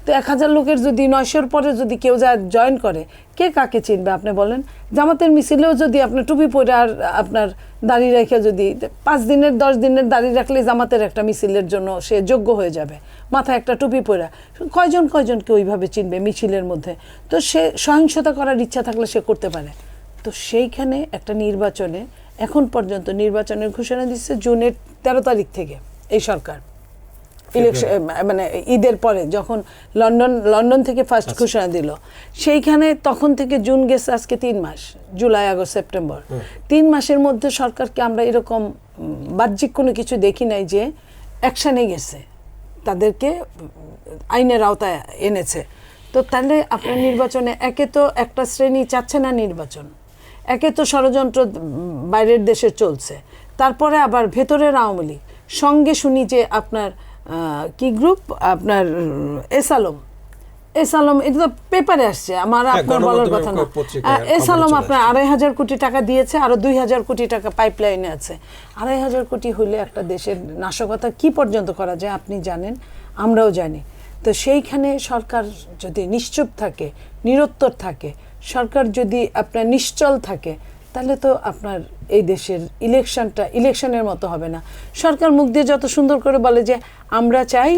তো 1000 লোকের যদি 900-র পরে যদি কেউ জয়েন করে, কে কাকে চিনবে আপনি বলেন? জামাতের মিছিলেও যদি আপনার টুপি পরে আর আপনার দাড়ি রেখে যদি 5 দিনের 10 দিনের দাড়ি রাখলে জামাতের একটা মিছিলের জন্য সে যোগ্য হয়ে যাবে, মাথায় একটা টুপি পরে। কয়জনকে ওইভাবে চিনবে মিছিলের মধ্যে? তো সে সহিংসতা করার ইচ্ছা থাকলে সে করতে পারে। তো সেইখানে একটা নির্বাচনে, এখন পর্যন্ত নির্বাচনের ঘোষণা দিচ্ছে জুনের 13 তারিখ থেকে এই সরকার, ইলেকশন মানে ঈদের পরে যখন লন্ডন থেকে ফার্স্ট ঘোষণা দিল, সেইখানে তখন থেকে জুন গেছে আজকে 3 মাস, জুলাই আগস্ট সেপ্টেম্বর, 3 মাসের মধ্যে সরকারকে আমরা এরকম বাহ্যিক কোনো কিছু দেখি নাই যে অ্যাকশানে গেছে, তাদেরকে আইনের আওতায় এনেছে। তো তাহলে আপনার নির্বাচনে একে তো একটা শ্রেণী চাচ্ছে না নির্বাচন, একে তো ষড়যন্ত্র বাইরের দেশে চলছে, তারপরে আবার ভেতরের আওয়ামী লীগ, সঙ্গে শুনি যে আপনার কি গ্রুপ, আপনার এস আলম, এটা তো পেপারে আসছে, আমার আপনার বলার কথা না। এস আলম আপনার 2500 কোটি টাকা দিয়েছে, আরো 2000 কোটি টাকা পাইপলাইনে আছে। 2500 কোটি হলে একটা দেশের নাশকতা কি পর্যন্ত করা যায় আপনি জানেন, আমরাও জানি। তো সেইখানে সরকার যদি নিশ্চুপ থাকে, নিরুত্তর থাকে, সরকার যদি আপনার নিশ্চল থাকে, তাহলে তো আপনার এই দেশের ইলেকশনের মতো হবে না। সরকার মুখ দিয়ে যত সুন্দর করে বলে যে আমরা চাই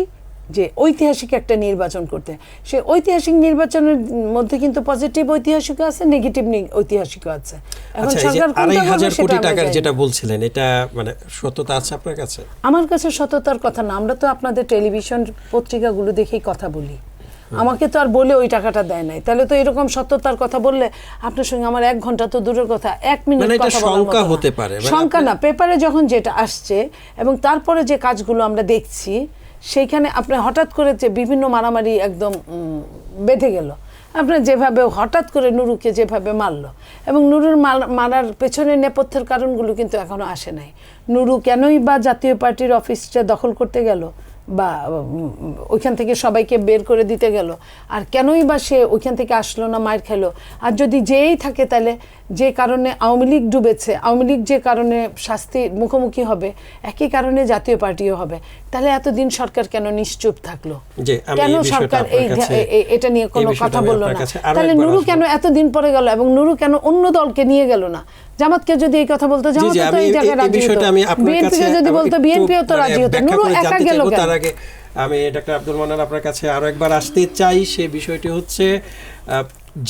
যে ঐতিহাসিক একটা নির্বাচন করতে। সে ঐতিহাসিক নির্বাচনের মধ্যে কিন্তু পজিটিভ ঐতিহাসিকও আছে, নেগেটিভ ঐতিহাসিকও আছে। এখন আচ্ছা, এই যে সরকার কোনটা করবে 2,500 সেটা কোটি আমরা টাকার জানি না। যেটা বলছিলেন, এটা মানে সত্যতা আছে আপনার কাছে? আমার কাছে সততার কথা না, আমরা তো আপনাদের টেলিভিশন পত্রিকাগুলো দেখেই কথা বলি। আমাকে তো আর বলে ওই টাকাটা দেয় নাই, তাহলে তো এরকম সততার কথা বললে আপনার সঙ্গে আমার 1 ঘন্টা তো দূরের কথা, 1 মিনিট মানে এটা কথা বলার শঙ্কা মতো না। হতে পারে, মানে শঙ্কা না, পেপারে যখন যেটা আসছে এবং তারপরে যে কাজগুলো আমরা দেখছি, সেইখানে আপনি হঠাৎ করে যে বিভিন্ন মারামারি একদম বেঁধে গেল, আপনার যেভাবে হঠাৎ করে নুরুকে যেভাবে মারলো, এবং নুরুর মারার পেছনে নেপথ্যের কারণগুলো কিন্তু এখনো আসে নাই। নুরু কেনই বা জাতীয় পার্টির অফিসটা দখল করতে গেল, বা ওইখান থেকে সবাইকে বের করে দিতে গেল, আর কেনই বা সে ওইখান থেকে আসলো না, মার খেলো। আর যদি যেই থাকে, তাহলে যে কারণে আওয়ামী লীগ ডুবেছে, আওয়ামী লীগ যে কারণে শাস্তির মুখোমুখি হবে, একই কারণে জাতীয় পার্টিও হবে, তাহলে এতদিন সরকার কেন নিশ্চুপ থাকলো? কেন সরকার এটা নিয়ে কোনো কথা বললো না? তাহলে নুরু কেন এতদিন পরে গেল, এবং নুরু কেন অন্য দলকে নিয়ে গেল না? জামাতকে যদি এই কথা বলতো, জামাত তো এই জায়গায় রাজি হতো। বিএনপিকে যদি বলতো, বিএনপিও তো রাজি হতো। নুরু একা গেল কেন? তার আগে আমি ডক্টর আব্দুল মান্নান আপনার কাছে আরো একবার আসতে চাই। সে বিষয়টি হচ্ছে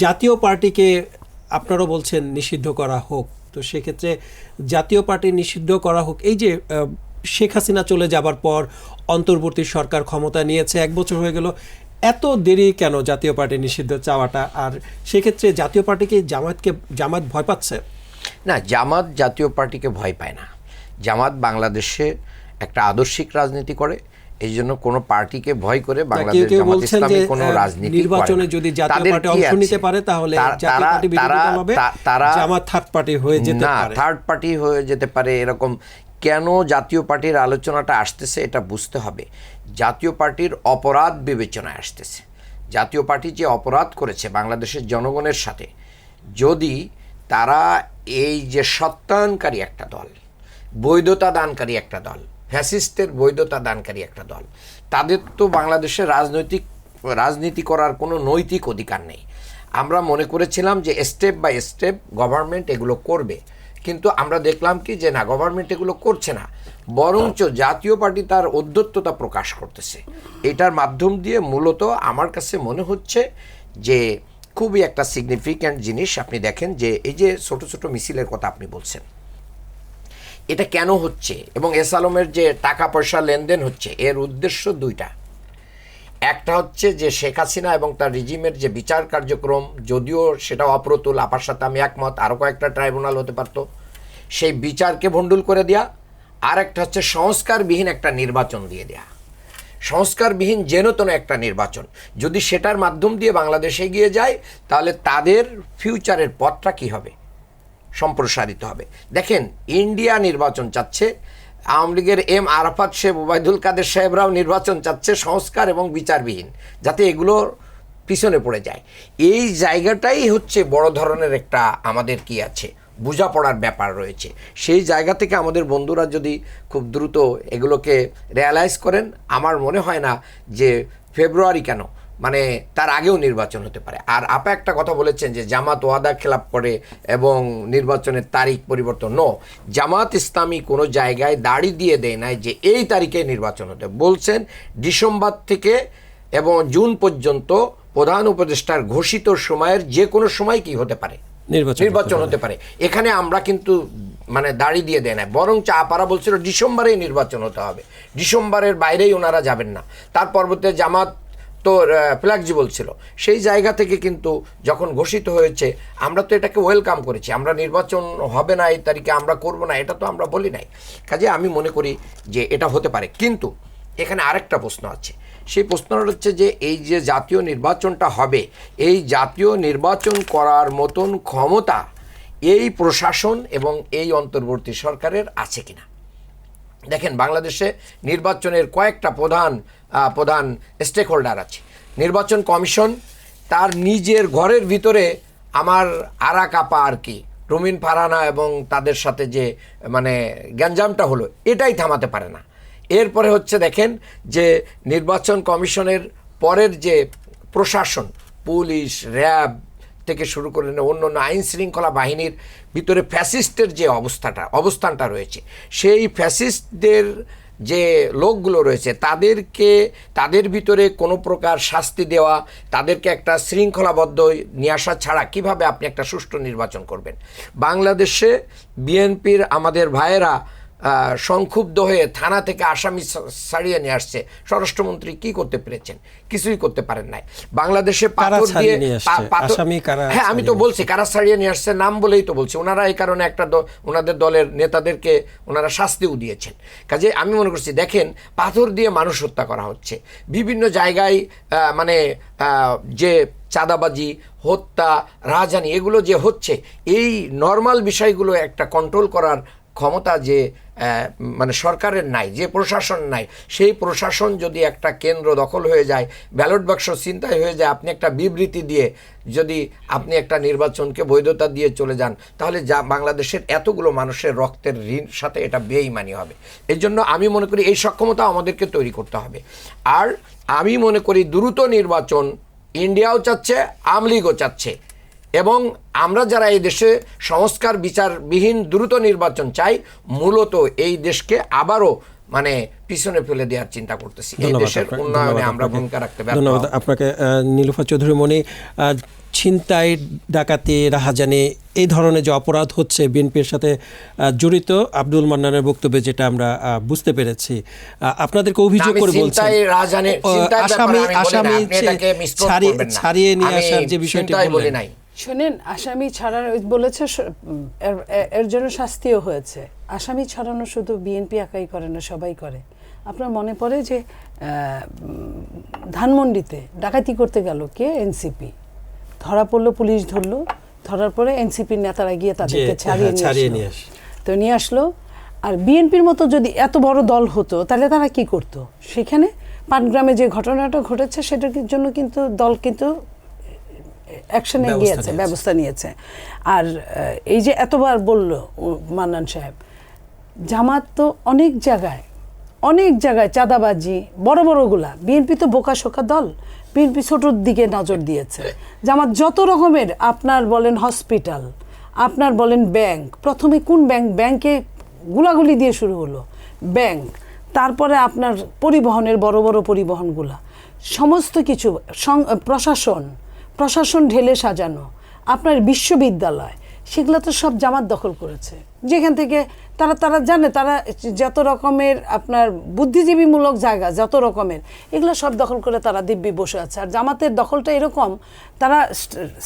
জাতীয় পার্টিকে আপনারাও বলছেন নিষিদ্ধ করা হোক, তো সেক্ষেত্রে জাতীয় পার্টি নিষিদ্ধ করা হোক। এই যে শেখ হাসিনা চলে যাবার পর অন্তর্বর্তী সরকার ক্ষমতা নিয়েছে, 1 বছর হয়ে গেল, এত দেরি কেন জাতীয় পার্টি নিষিদ্ধ চাওয়াটা? আর সেক্ষেত্রে জাতীয় পার্টিকে জামাত ভয় পাচ্ছে না? জামাত জাতীয় পার্টিকে ভয় পায় না। জামাত বাংলাদেশে একটা আদর্শিক রাজনীতি করে, এই জন্য কোনো পার্টিকে ভয় করে বাংলাদেশ জামাত ইসলামী কোনো রাজনীতি নির্বাচনে যদি জাতীয় পার্টি অংশ নিতে পারে, তাহলে জাতীয় পার্টি বিরোধী দল হবে, জামাত থার্ড পার্টি হয়ে যেতে পারে। না, থার্ড পার্টি হয়ে যেতে পারে এরকম কেন জাতীয় পার্টির আলোচনাটা আসতেছে এটা বুঝতে হবে। জাতীয় পার্টির অপরাধ বিবেচনায় আসতেছে। জাতীয় পার্টি যে অপরাধ করেছে বাংলাদেশের জনগণের সাথে, যদি তারা এই যে সত্যায়নকারী একটা দল, বৈধতা দানকারী একটা দল, ফ্যাসিস্টের বৈধতা দানকারী একটা দল, তাদের তো বাংলাদেশের রাজনীতি করার কোনো নৈতিক অধিকার নেই। আমরা মনে করেছিলাম যে স্টেপ বাই স্টেপ গভর্নমেন্ট এগুলো করবে, কিন্তু আমরা দেখলাম কি যে না, গভর্নমেন্ট এগুলো করছে না, বরঞ্চ জাতীয় পার্টি তার ঔদ্ধত্যতা প্রকাশ করতেছে। এটার মাধ্যম দিয়ে মূলত আমার কাছে মনে হচ্ছে যে খুবই একটা সিগনিফিক্যান্ট জিনিস। আপনি দেখেন যে এই যে ছোট ছোট মিছিলের কথা আপনি বলছেন, এটা কেন হচ্ছে, এবং এস আলমের যে টাকা পয়সা লেনদেন হচ্ছে, এর উদ্দেশ্য 2টা। একটা হচ্ছে যে শেখ হাসিনা এবং তার রিজিমের যে বিচার কার্যক্রম, যদিও সেটা অপ্রতুল, আপার সাথে আমি একমত, আরও কয়েকটা ট্রাইব্যুনাল হতে পারতো, সেই বিচারকে ভণ্ডুল করে দেয়া। আর একটা হচ্ছে সংস্কারবিহীন একটা নির্বাচন দিয়ে দেয়া, সংস্কারবিহীন যেনতন একটা নির্বাচন। যদি সেটার মাধ্যম দিয়ে বাংলাদেশ এগিয়ে যায়, তাহলে তাদের ফিউচারের পথটা কী হবে, সম্প্রসারিত হবে। দেখেন, ইন্ডিয়া নির্বাচন চাচ্ছে, আওয়ামী লীগের এম আরাফাত সাহেব, ওবায়দুল কাদের সাহেবরাও নির্বাচন চাচ্ছে সংস্কার এবং বিচারবিহীন, যাতে এগুলোর পিছনে পড়ে যায়। এই জায়গাটাই হচ্ছে বড় ধরনের একটা আমাদের কি আছে, বোঝাপড়ার ব্যাপার রয়েছে। সেই জায়গা থেকে আমাদের বন্ধুরা যদি খুব দ্রুত এগুলোকে রিয়ালাইজ করেন, আমার মনে হয় না যে ফেব্রুয়ারি কেন, মানে তার আগেও নির্বাচন হতে পারে। আর আপা একটা কথা বলেছেন যে জামাত ওয়াদা খেলাপ করে এবং নির্বাচনের তারিখ পরিবর্তন। জামাত ইসলামী কোনো জায়গায় দাড়ি দিয়ে দেয় নাই যে এই তারিখে নির্বাচন হতে। বলছেন ডিসেম্বর থেকে এবং জুন পর্যন্ত প্রধান উপদেষ্টার ঘোষিত সময়ের যে কোনো সময় কি হতে পারে, নির্বাচন হতে পারে। এখানে আমরা কিন্তু মানে দাড়ি দিয়ে দেয় না, বরং আপারা বলছিল ডিসেম্বরেই নির্বাচন হতে হবে, ডিসেম্বরের বাইরেই ওনারা যাবেন না। তার পরবর্তীতে জামাত তো ফ্লেক্সিবল ছিল। সেই জায়গা থেকে কিন্তু যখন ঘোষিত হয়েছে, আমরা তো এটাকে ওয়েলকাম করেছি। আমরা নির্বাচন হবে না এই তারিখে, আমরা করব না, এটা তো আমরা বলি নাই। কাজে আমি মনে করি যে এটা হতে পারে। কিন্তু এখানে আরেকটা প্রশ্ন আছে, সেই প্রশ্নটা হচ্ছে যে এই যে জাতীয় নির্বাচনটা হবে, এই জাতীয় নির্বাচন করার মতন ক্ষমতা এই প্রশাসন এবং এই অন্তর্বর্তী সরকারের আছে কিনা। দেখেন, বাংলাদেশে নির্বাচনের কয়েকটা প্রধান স্টেক হোল্ডার আছে। নির্বাচন কমিশন তার নিজের ঘরের ভিতরে আমার আরাক আপা আর কি রুমিন ফারহানা এবং তাদের সাথে যে মানে গ্যাঞ্জামটা হলো, এটাই থামাতে পারে না। এরপরে হচ্ছে দেখেন যে নির্বাচন কমিশনের পরের যে প্রশাসন, পুলিশ, র্যাব থেকে শুরু করে অন্য আইন শৃঙ্খলা বাহিনীর ভিতরে ফ্যাসিস্টের যে অবস্থানটা রয়েছে, সেই ফ্যাসিস্টদের যে লোকগুলো রয়েছে তাদের ভিতরে কোনো প্রকার শাস্তি দেওয়া, তাদেরকে একটা শৃঙ্খলাবদ্ধ নিয়ে আসা ছাড়া কিভাবে আপনি একটা সুষ্ঠু নির্বাচন করবেন? বাংলাদেশে বিএনপির আমাদের ভাইয়েরা সংক্ষুব্ধ হয়ে থানা থেকে আসামি ছাড়িয়ে নিয়ে আসছে। স্বরাষ্ট্রমন্ত্রী কি করতে পেরেছেন? কিছুই করতে পারেন নাই। বাংলাদেশে পাথর দিয়ে হ্যাঁ, আমি তো বলছি কারা ছাড়িয়ে নিয়ে আসছে, নাম বলেই তো বলছি। ওনারা এই কারণে ওনাদের দলের নেতাদেরকে ওনারা শাস্তিও দিয়েছেন। কাজে আমি মনে করছি, দেখেন, পাথর দিয়ে মানুষ হত্যা করা হচ্ছে বিভিন্ন জায়গায়, মানে যে চাঁদাবাজি, হত্যা, রাজধানী, এগুলো যে হচ্ছে, এই নর্মাল বিষয়গুলো একটা কন্ট্রোল করার ক্ষমতা যে মানে সরকারের নাই, যে প্রশাসন নাই, সেই প্রশাসন যদি একটা কেন্দ্র দখল হয়ে যায়, ব্যালট বাক্স ছিনতাই হয়ে যায়, আপনি একটা বিবৃতি দিয়ে যদি আপনি একটা নির্বাচনকে বৈধতা দিয়ে চলে যান, তাহলে যা বাংলাদেশের এতগুলো মানুষের রক্তের ঋণ সাথে এটা বেইমানি হবে। এই জন্য আমি মনে করি এই সক্ষমতা আমাদেরকে তৈরি করতে হবে। আর আমি মনে করি দ্রুত নির্বাচন ইন্ডিয়াও চাচ্ছে, আওয়ামী লীগও চাচ্ছে, এবং আমরা যারা এই দেশে সংস্কার বিচারবিহীন দ্রুত নির্বাচন চাই, মূলত এই দেশকে আবারও মানে পিছনে ফেলে দেওয়ার চিন্তা করতেছি। এই দেশের উন্নয়নে আমরা ভূমিকা রাখতে পারি। ধন্যবাদ আপনাকে নীলুফার চৌধুরী মনি। ছিনতাই, ডাকাতি, রাহাজানি, এই ধরনের যে অপরাধ হচ্ছে বিএনপির সাথে জড়িত আব্দুল মান্নানের বক্তব্যে যেটা আমরা বুঝতে পেরেছি, আপনাদেরকে অভিযোগ করে বলছেন আসামি ছাড়িয়ে নিয়ে আসার যে বিষয়টি বললেন। শোনেন, আসামি ছাড়ার বলেছে, এর জন্য শাস্তিও হয়েছে। আসামি ছাড়ানো শুধু বিএনপি একাই করে না, সবাই করে। আপনার মনে পড়ে যে ধানমন্ডিতে ডাকাতি করতে গেল কে? এনসিপি। ধরা পড়লো, পুলিশ ধরলো, ধরার পরে এনসিপির নেতারা গিয়ে তাদেরকে ছাড়িয়ে নিয়ে আসলো। আর বিএনপির মতো যদি এত বড় দল হতো তাহলে তারা কি করতো? সেখানে পাটগ্রামে যে ঘটনাটা ঘটেছে সেটার জন্য কিন্তু দল কিন্তু অ্যাকশনে গিয়েছে, ব্যবস্থা নিয়েছে। আর এই যে এতবার বলল মান্নান সাহেব, জামাত তো অনেক জায়গায় চাঁদাবাজি, বড় বড়গুলা, বিএনপি তো বোকাশোকা দল, বিএনপি ছোটোর দিকে নজর দিয়েছে। জামাত যত রকমের, আপনার বলেন হসপিটাল, আপনার বলেন ব্যাংক, প্রথমে কোন ব্যাংকে গুলাগুলি দিয়ে শুরু হলো, ব্যাংক, তারপরে আপনার পরিবহনের বড় বড় পরিবহনগুলা, সমস্ত কিছু, প্রশাসন ঢেলে সাজানো, আপনার বিশ্ববিদ্যালয়, সেগুলো তো সব জামাত দখল করেছে। যেখান থেকে তারা জানে, তারা যত রকমের আপনার বুদ্ধিজীবীমূলক জায়গা, যত রকমের, এগুলো সব দখল করে তারা দিব্যি বসে আছে। আর জামাতের দখলটা এরকম, তারা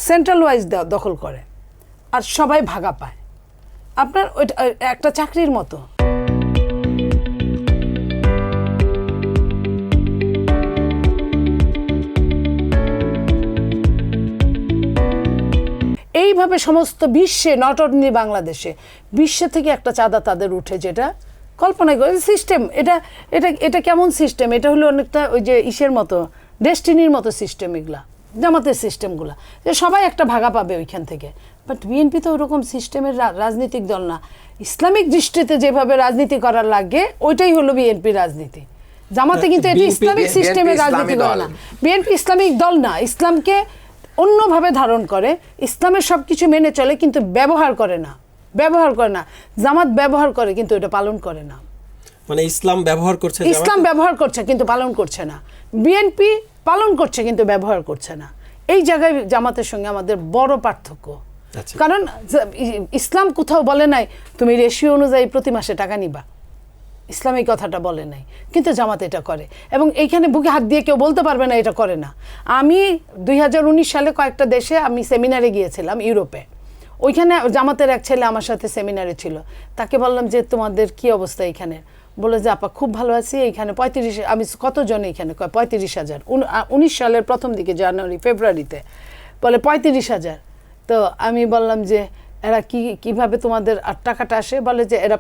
সেন্ট্রাল ওয়াইজ দখল করে আর সবাই ভাগা পায়। আপনার ওইটা একটা চাকরির মতো। এইভাবে সমস্ত বিশ্বে, নট অনলি বাংলাদেশে, বিশ্বে থেকে একটা চাঁদা তাদের উঠে, যেটা কল্পনা করে সিস্টেম। এটা কেমন সিস্টেম? এটা হলো অনেকটা ওই যে ইসের মতো, ডেস্টিনির মতো সিস্টেম। এগুলা জামাতের সিস্টেমগুলা, যে সবাই একটা ভাগা পাবে ওইখান থেকে। বাট বিএনপি তো ওরকম সিস্টেমের রাজনৈতিক দল না। ইসলামিক দৃষ্টিতে যেভাবে রাজনীতি করার লাগে, ওইটাই হলো বিএনপি রাজনীতি। জামাতে কিন্তু এটা ইসলামিক সিস্টেমের রাজনীতি করে না। বিএনপি ইসলামিক দল না, ইসলামকে অন্যভাবে ধারণ করে, ইসলামের সব কিছু মেনে চলে, কিন্তু ব্যবহার করে না। জামাত ব্যবহার করে কিন্তু এটা পালন করে না। মানে ইসলাম ব্যবহার করছে কিন্তু পালন করছে না। বিএনপি পালন করছে কিন্তু ব্যবহার করছে না। এই জায়গায় জামাতের সঙ্গে আমাদের বড় পার্থক্য। কারণ ইসলাম কোথাও বলে নাই তুমি রেশিও অনুযায়ী প্রতি মাসে টাকা নিবা, ইসলামিক কথাটা বলে নাই, কিন্তু জামাত এটা করে। এবং এইখানে বুকে হাত দিয়ে কেউ বলতে পারবে না এটা করে না। আমি 2019 সালে কয়েকটা দেশে আমি সেমিনারে গিয়েছিলাম, ইউরোপে। ওইখানে জামাতের এক ছেলে আমার সাথে সেমিনারে ছিল। তাকে বললাম যে তোমাদের কি অবস্থা এখানে? বলে যে আপা খুব ভালো আছি, এইখানে 35, আমি কতজন এখানে? 35,000। 19 সালের প্রথম দিকে, জানুয়ারি ফেব্রুয়ারিতে, বলে 35,000। তো আমি বললাম যে এরা কিভাবে তোমাদের টাকাটা আসে? বলে যে এরা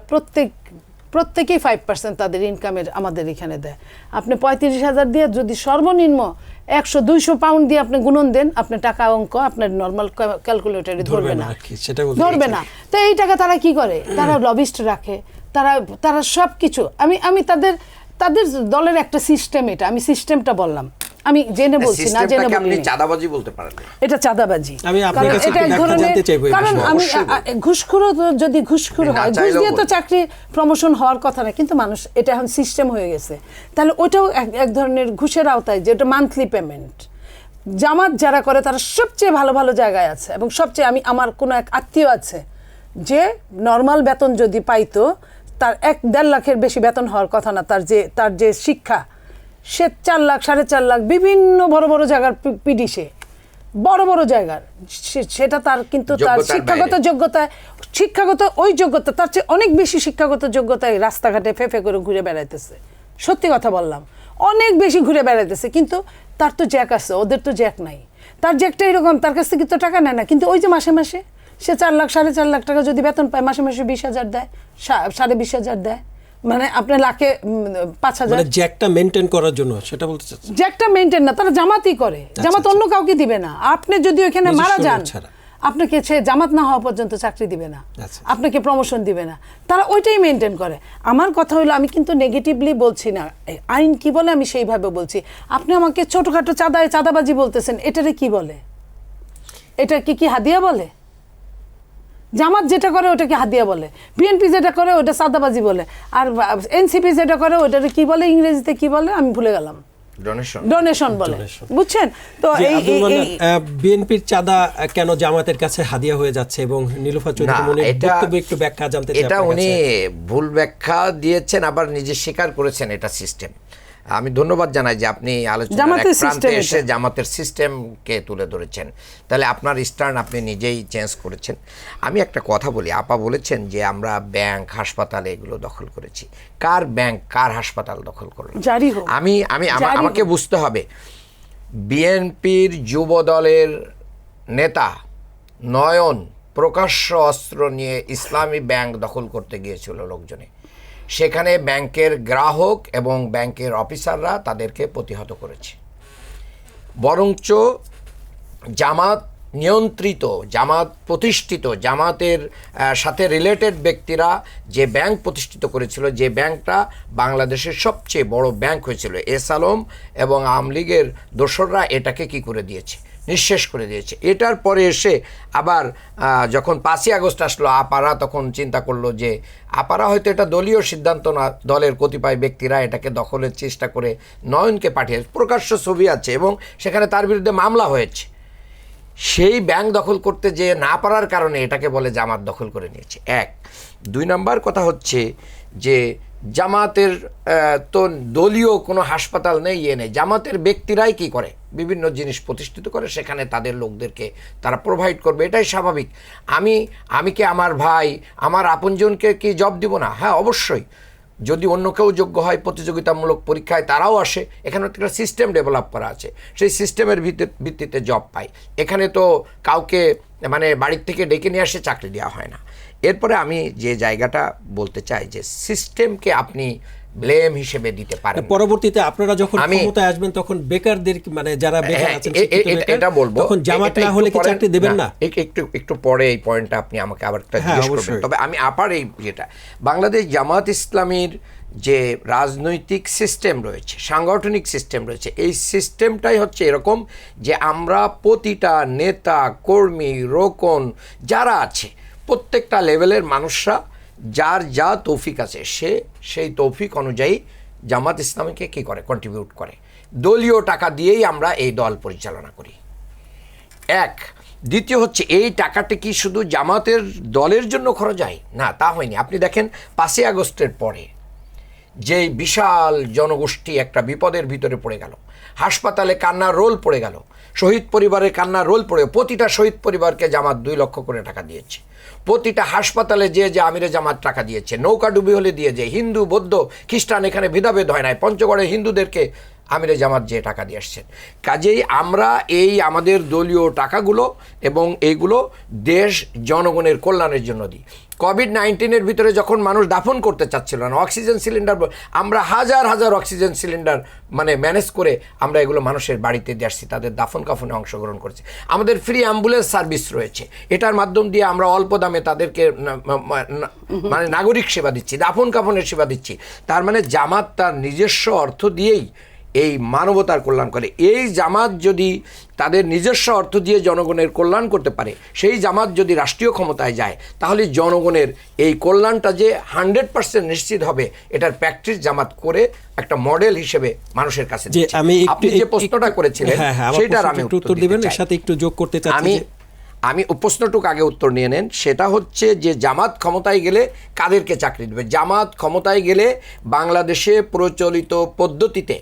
প্রত্যেকেই 5% তাদের ইনকামের আমাদের এখানে দেয়। আপনি 35,000 দিয়ে যদি সর্বনিম্ন 100-200 পাউন্ড দিয়ে আপনি গুণন দেন, আপনার টাকা অঙ্ক আপনার নর্মাল ক্যালকুলেটরে ধরবে না। তো এই টাকা তারা কি করে? তারা লবিস্ট রাখে, তারা সব কিছু। আমি তাদের দলের একটা সিস্টেম, এটা আমি সিস্টেমটা বললাম। আমি জেনে বলছি না, জেনে সিস্টেমটাকে আপনি বলিনি। চাঁদাবাজি বলতে পারেন না। এটা চাঁদাবাজি। আমি আপনার কারণ কাছে এটা একটু এক ব্যাখ্যা জানতে চাইবো এই কারণ বিষয়ে। আমি অবশ্যই। ঘুষখোরও তো যদি ঘুষখোর না হয়, ঘুষ চাইলেও দিয়ে তো বলবো। চাকরি প্রমোশন হওয়ার কথা না, কিন্তু মানুষ এটা এখন সিস্টেম হয়ে গেছে। তাহলে ওইটাও এক ধরনের ঘুষের আওতায়, যেটা মান্থলি পেমেন্ট। জামাত যারা করে তারা সবচেয়ে ভালো ভালো জায়গায় আছে, এবং সবচেয়ে আমার কোনো এক আত্মীয় আছে যে নর্মাল বেতন যদি পাইতো, তার 1-1.5 লাখের বেশি বেতন হওয়ার কথা না, তার যে শিক্ষা, সে 4 লাখ 4.5 লাখ বিভিন্ন বড় বড় জায়গার পিডিসে, বড় বড় জায়গার, সেটা তার কিন্তু তার যোগ্যতার শিক্ষাগত ওই যোগ্যতা তার চেয়ে অনেক বেশি শিক্ষাগত যোগ্যতায় রাস্তাঘাটে ফেফে করে ঘুরে বেড়াইতেছে। সত্যি কথা বললাম, অনেক বেশি ঘুরে বেড়াইতেছে, কিন্তু তার তো জ্যাক আছে, ওদের তো জ্যাক নাই। তার জ্যাকটা এরকম, তার কাছ থেকে তো টাকা নেয় না, কিন্তু ওই যে মাসে মাসে সে 4 লাখ 4.5 লাখ টাকা যদি বেতন পায়, মাসে মাসে 20,000 দেয়, 20,500 দেয়, মানে আপনার লাখে 5,000। মানে জ্যাকটা মেনটেন করার জন্য সেটা বলতে চাচ্ছেন? জ্যাকটা মেনটেন না, তারা জামাতই করে। জামাত অন্য কাউকে দিবে না। আপনি যদি ওখানে নিজস্ব মারা লোক যান, ছাড়া। আপনাকে সে জামাত না হওয়া পর্যন্ত চাকরি দিবে না, আচ্ছা। আপনাকে প্রমোশন দিবে না, তারা ওইটাই মেনটেন করে। আমার কথা হলো, আমি কিন্তু নেগেটিভলি বলছি না, আইন কি বলে আমি সেইভাবে বলছি। আপনি আমাকে ছোটখাটো চাঁদাবাজি বলতেছেন, এটারে কি বলে? এটা কি হাদিয়া বলে? জামাত যেটা করে ওটাকে হাদিয়া বলে, বিএনপি যেটা করে ওটা চাঁদাবাজি বলে, আর এনসিপি যেটা করে ওটারে কি বলে, ইংরেজিতে কি বলে আমি ভুলে গেলাম, ডোনেশন বলে, বুঝছেন তো? বিএনপির চাঁদা কেন জামাতের কাছে হাদিয়া হয়ে যাচ্ছে, এবং নীলুফা চৌধুরী মনির বক্তব্যে একটু ব্যাখ্যা জানতে চাই এটা আপনার উনি কাছে। ভুল ব্যাখ্যা দিয়েছেন, আবার নিজে স্বীকার করেছেন এটা সিস্টেম। আমি ধন্যবাদ জানাই যে আপনি আলোচনার জামাতের এক প্রান্তে system এসে এটা। জামাতের সিস্টেমকে তুলে ধরেছেন। তাহলে আপনার স্টার্ন আপনি নিজেই চেঞ্জ করেছেন। আমি একটা কথা বলি, আপা বলেছেন যে আমরা ব্যাংক, হাসপাতাল এগুলো দখল করেছি। কার ব্যাংক, কার হাসপাতাল দখল করলো? জারি হোক। আমাকে বুঝতে হবে, বিএনপির যুব দলের নেতা নয়ন প্রকাশ্য অস্ত্র নিয়ে ইসলামী ব্যাংক দখল করতে গিয়েছিল লোকজনে। সেখানে ব্যাংকের গ্রাহক এবং ব্যাংকের অফিসাররা তাদেরকে প্রতিহত করেছে। বরঞ্চ জামাত নিয়ন্ত্রিত, জামাত প্রতিষ্ঠিত, জামাতের সাথে রিলেটেড ব্যক্তিরা যে ব্যাংক প্রতিষ্ঠিত করেছিল, যে ব্যাংকটা বাংলাদেশের সবচেয়ে বড় ব্যাংক হয়েছিল, এস আলম এবং আওয়ামী লীগের দোসররা এটাকে কি করে দিয়েছে, নিঃশেষ করে দিয়েছে। এটার পরে এসে আবার যখন 5ই আগস্ট আসলো, আপারা তখন চিন্তা করলো যে আপারা হয়তো এটা দলীয় সিদ্ধান্ত না, দলের কতিপয় ব্যক্তিরা এটাকে দখলের চেষ্টা করে নয়নকে পাঠিয়ে, প্রকাশ্য ছবি আছে এবং সেখানে তার বিরুদ্ধে মামলা হয়েছে। সেই ব্যাংক দখল করতে যে না পারার কারণে এটাকে বলে জামাত দখল করে নিয়েছে। 1 2 নাম্বার কথা হচ্ছে যে জামাতের তো দলীয় কোনো হাসপাতাল নেই, নেই। জামাতের ব্যক্তিরাই কি করে, বিভিন্ন জিনিস প্রতিষ্ঠিত করে, সেখানে তাদের লোকদেরকে তারা প্রোভাইড করবে, এটাই স্বাভাবিক। আমি কি আমার ভাই, আমার আপনজনকে কি জব দিব না? হ্যাঁ, অবশ্যই। যদি অন্য কেউ যোগ্য হয়, প্রতিযোগিতামূলক পরীক্ষায় তারাও আসে, এখানে একটা সিস্টেম ডেভেলপ করা আছে, সেই সিস্টেমের ভিত্তিতে জব পায়। এখানে তো কাউকে মানে বাড়ির থেকে ডেকে নিয়ে আসে চাকরি দেওয়া হয় না। এরপরে আমি যে জায়গাটা বলতে চাই যে সিস্টেমকে আপনি ব্লেম হিসেবে দিতে পারেন। পরবর্তীতে আপনারা যখন ক্ষমতায় আসবেন তখন বেকারদের, মানে যারা বেকার আছেন, এটা বলবো, তখন জামাত না হলে কি চাকরি দেবেন না? একটু পরে এই পয়েন্টটা আপনি আমাকে আবার একটা জিজ্ঞেস করবেন। তবে আমি আবার এই যেটা বাংলাদেশ জামাত ইসলামীর যে রাজনৈতিক সিস্টেম রয়েছে, সাংগঠনিক সিস্টেম রয়েছে, এই সিস্টেমটাই হচ্ছে এরকম যে আমরা প্রতিটা নেতা, কর্মী, রোকন যারা আছে, প্রত্যেকটা লেভেলের মানুষরা যার যা তৌফিক আছে সেই তৌফিক অনুযায়ী জামাত ইসলামীকে কী করে, কন্ট্রিবিউট করে। দলীয় টাকা দিয়েই আমরা এই দল পরিচালনা করি। 1 দ্বিতীয় হচ্ছে, এই টাকাটা কি শুধু জামাতের দলের জন্য খরচ হয়? না, তা হয়নি। আপনি দেখেন 5ই আগস্টের পরে যে বিশাল জনগোষ্ঠী একটা বিপদের ভিতরে পড়ে গেল, হাসপাতালে কান্নার রোল পড়ে গেল, শহীদ পরিবারের কান্নার রোল পড়ে, প্রতিটা শহীদ পরিবারকে জামাত 2 লক্ষ করে টাকা দিয়েছে। প্রতিটা হাসপাতালে যে আমিরে জামাত টাকা দিয়েছে, নৌকা ডুবি হলে দিয়ে যে, হিন্দু বৌদ্ধ খ্রিস্টান এখানে ভেদাভেদ হয় নাই, পঞ্চগড়ে হিন্দুদেরকে আমিরে জামাত যে টাকা দিয়ে আসছেন। কাজেই আমরা এই আমাদের দলীয় টাকাগুলো এবং এইগুলো দেশ জনগণের কল্যাণের জন্য দিই। কোভিড-19 ভিতরে যখন মানুষ দাফন করতে চাচ্ছিল না, অক্সিজেন সিলিন্ডার, আমরা হাজার হাজার অক্সিজেন সিলিন্ডার মানে ম্যানেজ করে আমরা এগুলো মানুষের বাড়িতে দিয়ে আসছি, তাদের দাফন কাফনে অংশগ্রহণ করছি। আমাদের ফ্রি অ্যাম্বুলেন্স সার্ভিস রয়েছে, এটার মাধ্যম দিয়ে আমরা অল্প দামে তাদেরকে মানে নাগরিক সেবা দিচ্ছি, দাফন কাফনের সেবা দিচ্ছি। তার মানে জামাত তার নিজস্ব অর্থ দিয়েই এই মানবতার কল্যাণ করে। এই জামাত যদি তাদের নিজস্ব অর্থ দিয়ে জনগণের কল্যাণ করতে পারে, সেই জামাত যদি রাষ্ট্রীয় ক্ষমতায় যায়, তাহলে জনগণের এই কল্যাণটা যে 100% নিশ্চিত হবে, এটার প্র্যাকটিস জামাত করে একটা মডেল হিসেবে মানুষের কাছে দিচ্ছে। আপনি যে প্রশ্নটা করেছিলেন সেটার আমি উত্তর দিবেন, এর সাথে একটু যোগ করতে চাচ্ছি। আমি প্রশ্নটুকু আগে উত্তর নিয়ে নেন। সেটা হচ্ছে যে জামাত ক্ষমতায় গেলে কাদেরকে চাকরি দেবে? জামাত ক্ষমতায় গেলে বাংলাদেশে প্রচলিত পদ্ধতিতে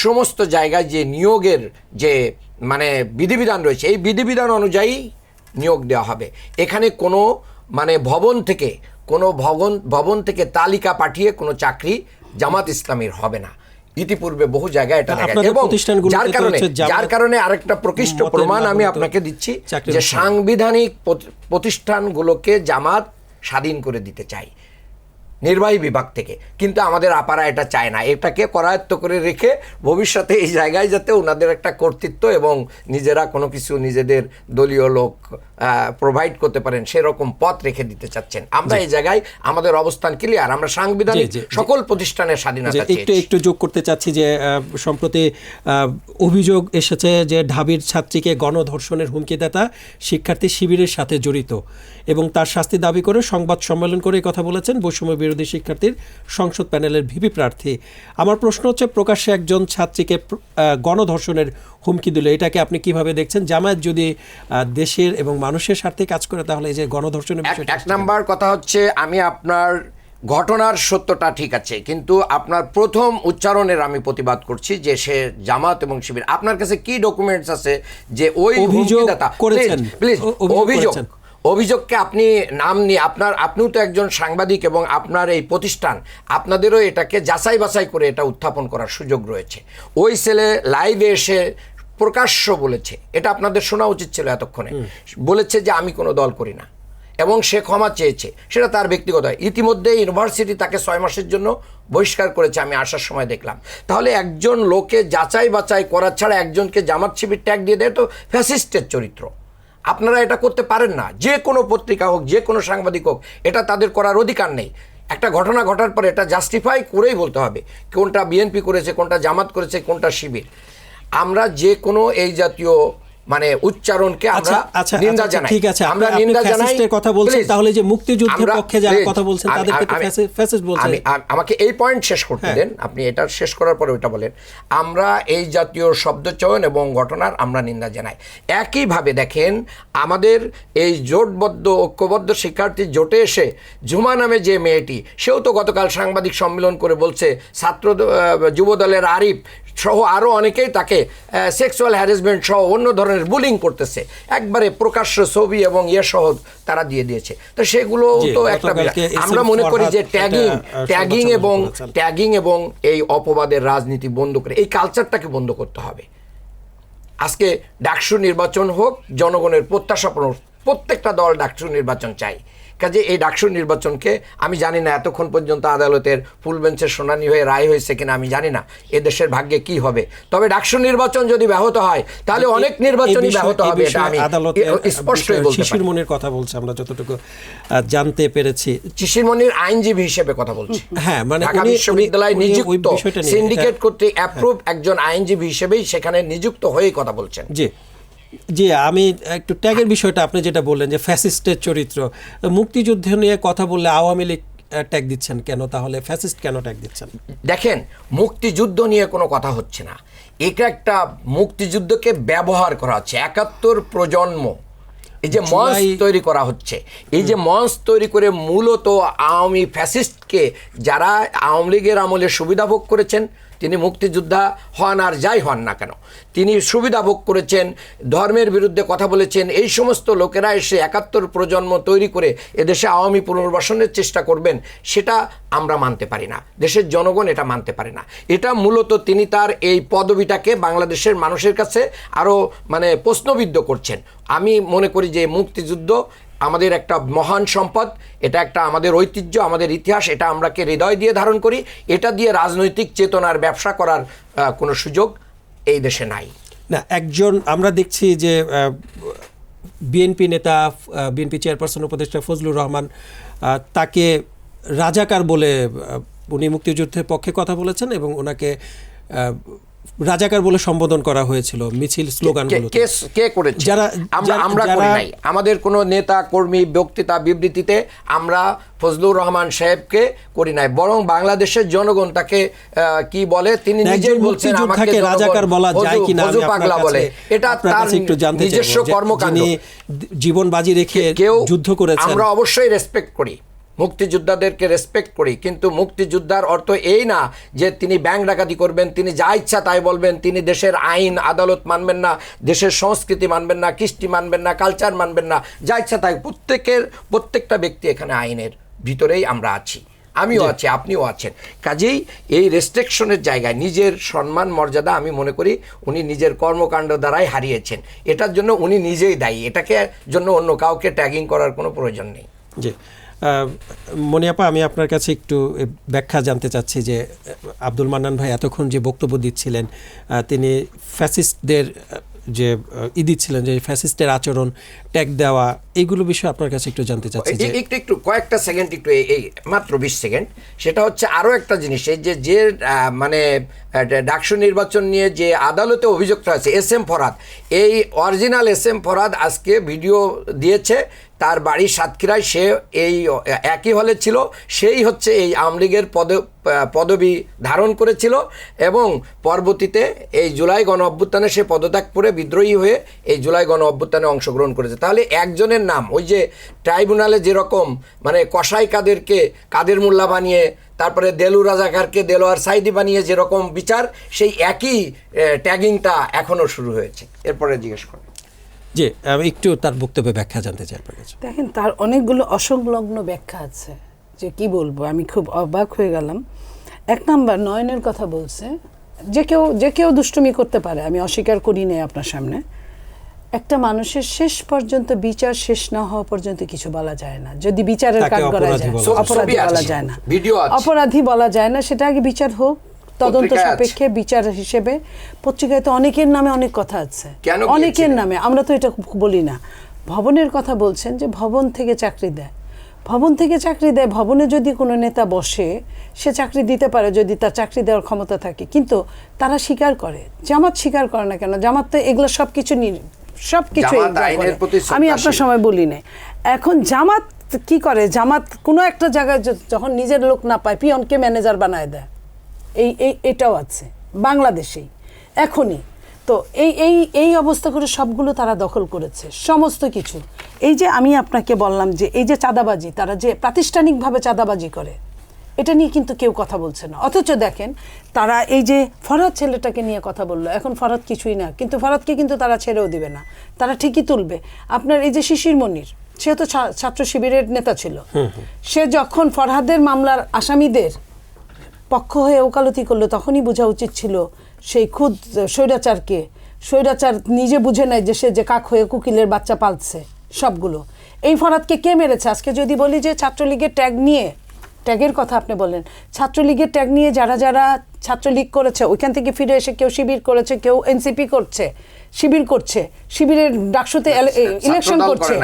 সমস্ত জায়গায় যে নিয়োগের যে মানে বিধিবিধান রয়েছে, এই বিধিবিধান অনুযায়ী নিয়োগ দেওয়া হবে। এখানে কোনো মানে ভবন থেকে তালিকা পাঠিয়ে কোনো চাকরি জামাত ইসলামীর হবে না। ইতিপূর্বে বহু জায়গায় এটা দেখা যায়, এবং যার কারণে আরেকটা প্রকৃষ্ট প্রমাণ আমি আপনাকে দিচ্ছি যে সাংবিধানিক প্রতিষ্ঠানগুলোকে জামাত স্বাধীন করে দিতে চাই নির্বাহী বিভাগ থেকে, কিন্তু আমাদের আপারা এটা চায় না। এটাকে করায়ত্ত করে রেখে ভবিষ্যতে এই জায়গায় যাতে ওনাদের একটা কর্তৃত্ব এবং নিজেরা কোনো কিছু নিজেদের দলীয় লোক প্রোভাইড করতে পারেন সেরকম পথ রেখে দিতে চাচ্ছেন। আমরা এই জায়গায় আমাদের অবস্থান ক্লিয়ার, আমরা সাংবিধানিক সকল প্রতিষ্ঠানের স্বাধীনতা একটু যোগ করতে চাচ্ছি যে সম্প্রতি অভিযোগ এসেছে যে ঢাবির ছাত্রীকে গণধর্ষণের হুমকিদাতা শিক্ষার্থী শিবিরের সাথে জড়িত এবং তার শাস্তি দাবি করে সংবাদ সম্মেলন করে কথা বলেছেন বৈষম্য বিরোধী শিক্ষার্থীর সংসদ প্যানেলের ভিপি প্রার্থী। আমার প্রশ্ন হচ্ছে, প্রকাশ্যে একজন ছাত্রীকে গণধর্ষণের হুমকি দিল, এটাকে আপনি কিভাবে দেখছেন? জামায়াত যদি দেশের এবং মানুষের স্বার্থে কাজ করে, তাহলে এই যে গণধর্ষণের বিষয়টা, এক নাম্বার কথা হচ্ছে, আমি আপনার ঘটনার সত্যটা ঠিক আছে, কিন্তু আপনার প্রথম উচ্চারণের আমি প্রতিবাদ করছি যে সে জামাত এবং শিবির। আপনার কাছে কি ডকুমেন্টস আছে যে ওই হুমকিদাতা? প্লিজ অভিযোগকে আপনি নাম নিয়ে আপনিও তো একজন সাংবাদিক এবং আপনার এই প্রতিষ্ঠান, আপনাদেরও এটাকে যাচাই বাছাই করে এটা উত্থাপন করার সুযোগ রয়েছে। ওই ছেলে লাইভে এসে প্রকাশ্য বলেছে, এটা আপনাদের শোনা উচিত ছিল এতক্ষণে, বলেছে যে আমি কোনো দল করি না এবং সে ক্ষমা চেয়েছে, সেটা তার ব্যক্তিগত। ইতিমধ্যে ইউনিভার্সিটি তাকে 6 মাসের জন্য বহিষ্কার করেছে, আমি আসার সময় দেখলাম। তাহলে একজন লোকে যাচাই বাছাই করা ছাড়া একজনকে জামাত শিবির ট্যাগ দিয়ে দেয় তো ফ্যাসিস্টের চরিত্র। আপনারা এটা করতে পারেন না, যে কোনো পত্রিকা হোক, যে কোনো সাংবাদিক হোক, এটা তাদের করার অধিকার নেই। একটা ঘটনা ঘটার পরে এটা জাস্টিফাই করেই বলতে হবে কোনটা বিএনপি করেছে, কোনটা জামাত করেছে, কোনটা শিবির। আমরা যে কোনো এই জাতীয় মানে উচ্চারণকে আমরা নিন্দা জানাই। ঠিক আছে, আমরা নিন্দা জানাই কথা বলছেন, তাহলে যে মুক্তিযুদ্ধের পক্ষে যারা কথা বলছেন তাদেরকে তো ফ্যাসিস্ট বলছেন। আমাকে এই পয়েন্ট শেষ করতে দেন, আপনি এটা শেষ করার পরে ওইটা বলেন। আমরা এই জাতীয় শব্দচয়ন এবং ঘটনার আমরা নিন্দা জানাই। একইভাবে দেখেন, আমাদের এই জোটবদ্ধ ঐক্যবদ্ধ শিক্ষার্থী জোটে এসে ঝুমা নামে যে মেয়েটি, সেও তো গতকাল সাংবাদিক সম্মেলন করে বলছে ছাত্র যুবদলের আরিফ সহ আরও অনেকেই তাকে সেক্সুয়াল হ্যারাসমেন্ট সহ অন্য ধরনের বুলিং করতেছে, একবারে প্রকাশ্য ছবি এবং সহ তারা দিয়ে দিয়েছে। তো সেগুলো তো একটা, আমরা মনে করি যে ট্যাগিং এবং এই অপবাদের রাজনীতি বন্ধ করে এই কালচারটাকে বন্ধ করতে হবে। আজকে ডাকসু নির্বাচন হোক, জনগণের প্রত্যাশা পূরণ, প্রত্যেকটা দল ডাকসু নির্বাচন চাই। কাজে এই ডাকসু নির্বাচনকে আমি জানি না এতক্ষণ পর্যন্ত আদালতের ফুল বেঞ্চের শুনানি হয়ে রায় হয়েছে কিনা আমি জানি না, এ দেশের ভাগ্যে কি হবে। তবে ডাকসু নির্বাচন যদি ব্যাহত হয় তাহলে অনেক নির্বাচনই ব্যাহত হবে, এটা আমি স্পষ্টই বলতে পারি। শিশির মনির কথা বলছে, আমরা যতটুকু জানতে পেরেছি। শিশির মনির আইনজীবী হিসেবে কথা বলছি, হ্যাঁ, মানে ঢাকা বিশ্ববিদ্যালয়ে নিযুক্ত সিন্ডিকেট কর্তৃক অ্যাপ্রুভ একজন আইনজীবী হিসেবেই সেখানে নিযুক্ত হয়েই কথা বলছেন। জি, আমি একটু ট্যাগের বিষয়টা আপনি যেটা বললেন যে ফ্যাসিস্টের চরিত্র, মুক্তিযুদ্ধ নিয়ে কথা বললে আওয়ামী লীগ ট্যাগ দিচ্ছেন কেন, তাহলে ফ্যাসিস্ট কেন ট্যাগ দিচ্ছেন? দেখেন, মুক্তিযুদ্ধ নিয়ে কোনো কথা হচ্ছে না, এটা একটা মুক্তিযুদ্ধকে ব্যবহার করা হচ্ছে। 71 প্রজন্ম এই যে মঞ্চ তৈরি করা হচ্ছে, এই যে মঞ্চ তৈরি করে মূলত আওয়ামী ফ্যাসিস্টকে, যারা আওয়ামী লীগের আমলে সুবিধা ভোগ করেছেন, তিনি মুক্তিযোদ্ধা হন আর যাই হন না কেন, তিনি সুবিধা ভোগ করেছেন, ধর্মের বিরুদ্ধে কথা বলেছেন, এই সমস্ত লোকেরা এসে 71 প্রজন্ম তৈরি করে এদেশে আওয়ামী পুনর্বাসনের চেষ্টা করবেন, সেটা আমরা মানতে পারি না, দেশের জনগণ এটা মানতে পারে না। এটা মূলত তিনি তার এই পদবিটাকে বাংলাদেশের মানুষের কাছে আরও মানে প্রশ্নবিদ্ধ করছেন। আমি মনে করি যে মুক্তিযুদ্ধ আমাদের একটা মহান সম্পদ, এটা একটা আমাদের ঐতিহ্য, আমাদের ইতিহাস, এটা আমরাকে হৃদয় দিয়ে ধারণ করি। এটা দিয়ে রাজনৈতিক চেতনার ব্যবসা করার কোনো সুযোগ এই দেশে নাই। না, একজন আমরা দেখছি যে বিএনপি নেতা, বিএনপি চেয়ারপারসন উপদেষ্টা ফজলুর রহমান, তাকে রাজাকার বলে উনি মুক্তিযুদ্ধের পক্ষে কথা বলেছেন এবং ওনাকে রাজাকার বলে সম্বোধন করা হয়েছিল মিছিল স্লোগানগুলো। কে করেছে? আমরা করি নাই। আমাদের কোনো নেতা কর্মী বক্তৃতা বিবৃতিতে আমরা ফজলুর রহমান সাহেবকে করি নাই, বরং বাংলাদেশের জনগণ তাকে কি বলে তিনি নিজেই বলছেন আমাকে রাজাকার বলা যায় কিনা আমি পাগলা বলে। এটা তার নিজস্ব কর্মকাণ্ড, জীবন বাজি রেখে কেউ যুদ্ধ করেছে। আমরা অবশ্যই রেসপেক্ট করি, মুক্তিযোদ্ধাদেরকে রেসপেক্ট করি, কিন্তু মুক্তিযোদ্ধার অর্থ এই না যে তিনি ব্যাংক ডাকাতি করবেন, তিনি যা ইচ্ছা তাই বলবেন, তিনি দেশের আইন আদালত মানবেন না, দেশের সংস্কৃতি মানবেন না, কৃষ্টি মানবেন না, কালচার মানবেন না, যা ইচ্ছা তাই। প্রত্যেকটা ব্যক্তি এখানে আইনের ভিতরেই আমরা আছি, আমিও আছি, আপনিও আছেন। কাজেই এই রেস্ট্রিকশনের জায়গায় নিজের সম্মান মর্যাদা আমি মনে করি উনি নিজের কর্মকাণ্ড দ্বারাই হারিয়েছেন। এটার জন্য উনি নিজেই দায়ী, এটাকে জন্য অন্য কাউকে ট্যাগিং করার কোনো প্রয়োজন নেই। জি মনিয়াপা, আমি আপনার কাছে একটু ব্যাখ্যা জানতে চাচ্ছি যে আব্দুল মান্নান ভাই এতক্ষণ যে বক্তব্য দিচ্ছিলেন, তিনি ফ্যাসিস্টদের যে দিচ্ছিলেন যে ফ্যাসিস্টের আচরণ, ট্যাগ দেওয়া, এইগুলো বিষয়ে আপনার কাছে একটু জানতে চাচ্ছি। একটু কয়েকটা সেকেন্ড, একটু এই মাত্র 20 সেকেন্ড। সেটা হচ্ছে আরও একটা জিনিস, এই যে মানে ডাকসু নির্বাচন নিয়ে যে আদালতে অভিযুক্ত আছে এস এম ফরহাদ, এই অরিজিনাল এস এম ফরহাদ আজকে ভিডিও দিয়েছে, তার বাড়ি সাতক্ষীরায়, সে এই একই হলে ছিল, সেই হচ্ছে এই আওয়ামী লীগের পদবি ধারণ করেছিল এবং পরবর্তীতে এই জুলাই গণ অভ্যুত্থানে সে পদত্যাগ করে বিদ্রোহী হয়ে এই জুলাই গণ অভ্যুত্থানে অংশগ্রহণ করেছে। তাহলে একজনের নাম, ওই যে ট্রাইব্যুনালে যেরকম মানে কসাই কাদের মোল্লা বানিয়ে, তারপরে দেলু রাজাকারকে দেলোয়ার সাইদি বানিয়ে যেরকম বিচার, সেই একই ট্যাগিংটা এখনও শুরু হয়েছে। এরপরে জিজ্ঞেস করেন। জি, আমি একটু তার বক্তব্যে ব্যাখ্যা জানতে চাই আপনার কাছে। দেখেন, তার অনেকগুলো অসংলগ্ন ব্যাখ্যা আছে, যে কি বলবো, আমি খুব অবাক হয়ে গেলাম। এক নাম্বার, নয়নের কথা বলছে, যে কেউ দুষ্টুমি করতে পারে, আমি অস্বীকার করি নাই আপনার সামনে। একটা মানুষের শেষ পর্যন্ত বিচার শেষ না হওয়া পর্যন্ত কিছু বলা যায় না। যদি বিচারের কাজ করা যায়, অপরাধী বলা যায় না, অপরাধী বলা যায় না, সেটা আগে বিচার হোক, তদন্ত সাপেক্ষে বিচার হিসেবে। পত্রিকায় তো অনেকের নামে অনেক কথা আছে, অনেকের নামে, আমরা তো এটা বলি না। ভবনের কথা বলছেন, যে ভবন থেকে চাকরি দেয়, ভবনে যদি কোনো নেতা বসে, সে চাকরি দিতে পারে যদি তার চাকরি দেওয়ার ক্ষমতা থাকে, কিন্তু তারা স্বীকার করে। জামাত স্বীকার করে না কেন? জামাত তো এগুলো সবকিছু আমি আপনার সময় বলি না। এখন জামাত কি করে? জামাত কোনো একটা জায়গায় যখন নিজের লোক না পায়, পিয়নকে ম্যানেজার বানায় দেয়। এটাও আছে বাংলাদেশেই এখনই। তো এই অবস্থা করে সবগুলো তারা দখল করেছে, সমস্ত কিছু। এই যে আমি আপনাকে বললাম যে এই যে চাঁদাবাজি, তারা যে প্রাতিষ্ঠানিকভাবে চাঁদাবাজি করে, এটা নিয়ে কিন্তু কেউ কথা বলছে না। অথচ দেখেন, তারা এই যে ফরহাদ ছেলেটাকে নিয়ে কথা বললো, এখন ফরহাদ কিছুই না, কিন্তু ফরহাদকে কিন্তু তারা ছেড়েও দিবে না, তারা ঠিকই তুলবে। আপনার এই যে শিশির মনির, সে তো ছাত্র শিবিরের নেতা ছিল, সে যখন ফরহাদের মামলার আসামিদের পক্ষ হয়ে ওকালতি করলো, তখনই বোঝা উচিত ছিল সেই খুদ স্বৈরাচার নিজে বুঝে নেয় যে সে যে কাক হয়ে কুকিলের বাচ্চা পালছে সবগুলো। এই ফরহাদকে কে মেরেছে? আজকে যদি বলি যে ছাত্রলীগের ট্যাগের কথা আপনি বলেন, ছাত্রলীগের ট্যাগ নিয়ে যারা ছাত্রলীগ করেছে, ওইখান থেকে ফিরে এসে কেউ শিবির করেছে, কেউ এনসিপি করছে, শিবিরের ডাকসুতে ইলেকশন করছে।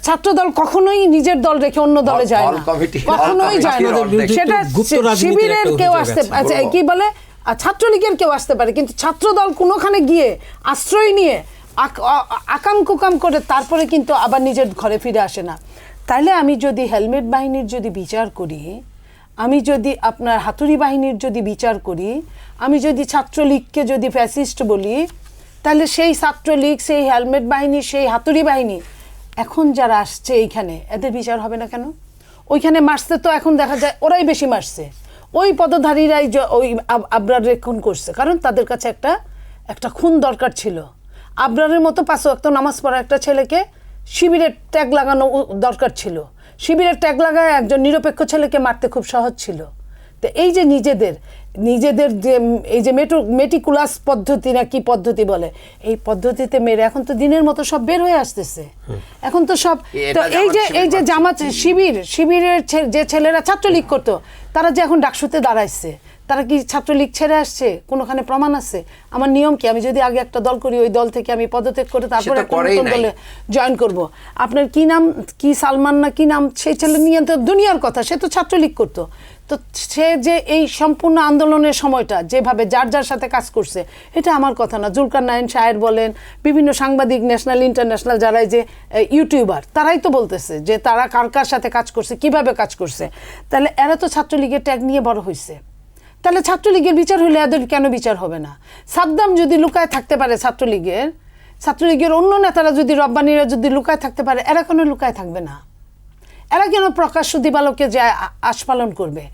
ছাত্রদল কখনোই নিজের দল রেখে অন্য দলে যায় না, কখনোই যায় না। সেটা শিবিরের কেউ আসতে, আচ্ছা কি বলে, ছাত্রলীগের কেউ আসতে পারে, কিন্তু ছাত্রদল কোনোখানে গিয়ে আশ্রয় নিয়ে আকাম কুকাম করে তারপরে কিন্তু আবার নিজের ঘরে ফিরে আসে না। তাইলে আমি যদি হেলমেট বাহিনীর যদি বিচার করি, আমি যদি আপনার হাতুড়ি বাহিনীর যদি বিচার করি, আমি যদি ছাত্রলীগকে যদি ফ্যাসিস্ট বলি, তাহলে সেই ছাত্রলীগ, সেই হেলমেট বাহিনী, সেই হাতুড়ি বাহিনী এখন যারা আসছে এইখানে, এদের বিচার হবে না কেন? ওইখানে মারছে তো এখন দেখা যায় ওরাই বেশি মারছে, ওই পদধারীরাই ওই আবরারের খুন করছে, কারণ তাদের কাছে একটা খুন দরকার ছিল। আবরারের মতো 5 ওয়াক্ত নামাজ পড়া একটা ছেলেকে শিবিরের ট্যাগ লাগানো দরকার ছিল। শিবিরের ট্যাগ লাগায় একজন নিরপেক্ষ ছেলেকে মারতে খুব সহজ ছিল। তো এই যে নিজেদের যে এই যে মেটিকুলাস পদ্ধতি না কি পদ্ধতি বলে, এই পদ্ধতিতে মেরে এখন তো দিনের মতো সব বের হয়ে আসতেছে। এখন তো সব, তো এই যে জামাত শিবিরের যে ছেলেরা ছাত্রলীগ করতো, তারা যে এখন ডাকসুতে দাঁড়াইছে, তারা কি ছাত্রলীগ ছেড়ে আসছে? কোনোখানে প্রমাণ আছে? আমার নিয়ম কি, আমি যদি আগে একটা দল করি, ওই দল থেকে আমি পদত্যাগ করে তারপরে একটা নতুন দলে জয়েন করব? আপনার কি নাম, কি সালমান না কি নাম, সেই ছেলে নিয়ে তো দুনিয়ার কথা, সে তো ছাত্রলীগ করতো। তো সে যে এই সম্পূর্ণ আন্দোলনের সময়টা যেভাবে যার যার সাথে কাজ করছে, এটা আমার কথা না। জুলকারনাইন শাহের বলেন, বিভিন্ন সাংবাদিক, ন্যাশনাল ইন্টারন্যাশনাল যারাই যে ইউটিউবার, তারাই তো বলতেছে যে তারা কার কার সাথে কাজ করছে, কিভাবে কাজ করছে। তাহলে এরা তো ছাত্রলীগের ট্যাগ নিয়ে বড় হয়েছে, তাহলে ছাত্রলীগের বিচার হলে এদের কেন বিচার হবে না? সাদ্দাম যদি লুকায় থাকতে পারে, ছাত্রলীগের অন্য নেতারা যদি, রব্বানিরা যদি লুকায় থাকতে পারে, এরা কেন লুকায় থাকবে না? এরা কেন প্রকাশ্য দিবালোকে যে আস্ফালন করবে?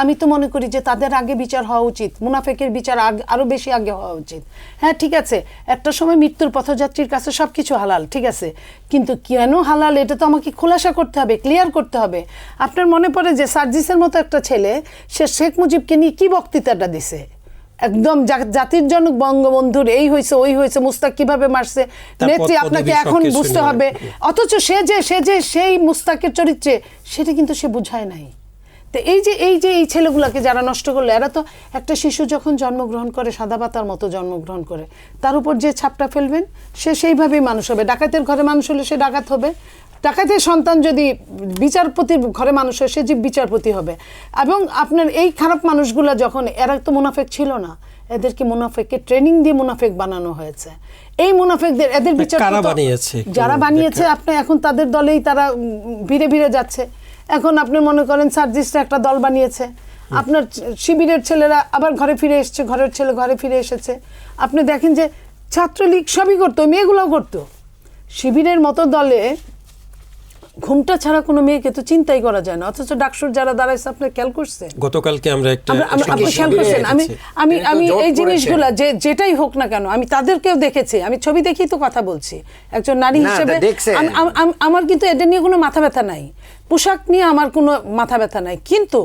আমি তো মনে করি যে তাদের আগে বিচার হওয়া উচিত, মুনাফেকের বিচার আরো বেশি আগে হওয়া উচিত। হ্যাঁ ঠিক আছে, একটা সময় মৃত্যুর পথযাত্রীর কাছে সবকিছু হালাল, ঠিক আছে, কিন্তু কেন হালাল এটা তো আমাকে খোলাসা করতে হবে, ক্লিয়ার করতে হবে। আপনার মনে পড়ে যে সার্জিসের মতো একটা ছেলে, সে শেখ মুজিবকে নিয়ে কি বক্তৃতাটা দিছে, একদম জাতির জনক, বঙ্গবন্ধুর এই হয়েছে ওই হয়েছে, মুস্তাক কিভাবে মারছে, নেত্রী আপনাকে এখন বুঝতে হবে। অথচ সে যে সেই মুস্তাকের চরিত্রে, সেটা কিন্তু সে বুঝায় নাই। তো এই ছেলেগুলোকে যারা নষ্ট করলো, এরা তো একটা শিশু যখন জন্মগ্রহণ করে, সাদা পাতার মতো জন্মগ্রহণ করে, তার উপর যে ছাপটা ফেলবেন, সে সেইভাবেই মানুষ হবে। ডাকাতের ঘরে মানুষ হলে সে ডাকাত হবে, ডাকাতের সন্তান যদি বিচারপতির ঘরে মানুষ হয়, সে যে বিচারপতি হবে। এবং আপনার এই খারাপ মানুষগুলো যখন, এরা তো মুনাফেক ছিল না, এদেরকে মুনাফেককে ট্রেনিং দিয়ে মুনাফেক বানানো হয়েছে। এই মুনাফেকদের এদের বিচার যারা বানিয়েছে, আপনি এখন তাদের দলেই তারা ভিড়ে ভিড়ে যাচ্ছে। এখন আপনি মনে করেন সার্জিসটা একটা দল বানিয়েছে, আপনার শিবিরের ছেলেরা আবার ঘরে ফিরে এসছে, ঘরের ছেলে ঘরে ফিরে এসেছে। আপনি দেখেন যে ছাত্রলীগ সবই করতো, মেয়েগুলোও করতো। শিবিরের মতো দলে ঘুমটা ছাড়া কোনো মেয়েকে তো চিন্তাই করা যায় না, অথচ ডাকসুর যারা দাঁড়াইছে আপনি খেয়াল করছেন? গতকালকে আমরা একটা খেয়াল করছেন? আমি এই জিনিসগুলা যেটাই হোক না কেন, আমি তাদেরকেও দেখেছি, আমি ছবি দেখেই তো কথা বলছি একজন নারী হিসেবে। আমার কিন্তু এটা নিয়ে কোনো মাথা ব্যথা নাই, পোশাক নিয়ে আমার কোনো মাথা ব্যথা নাই, কিন্তু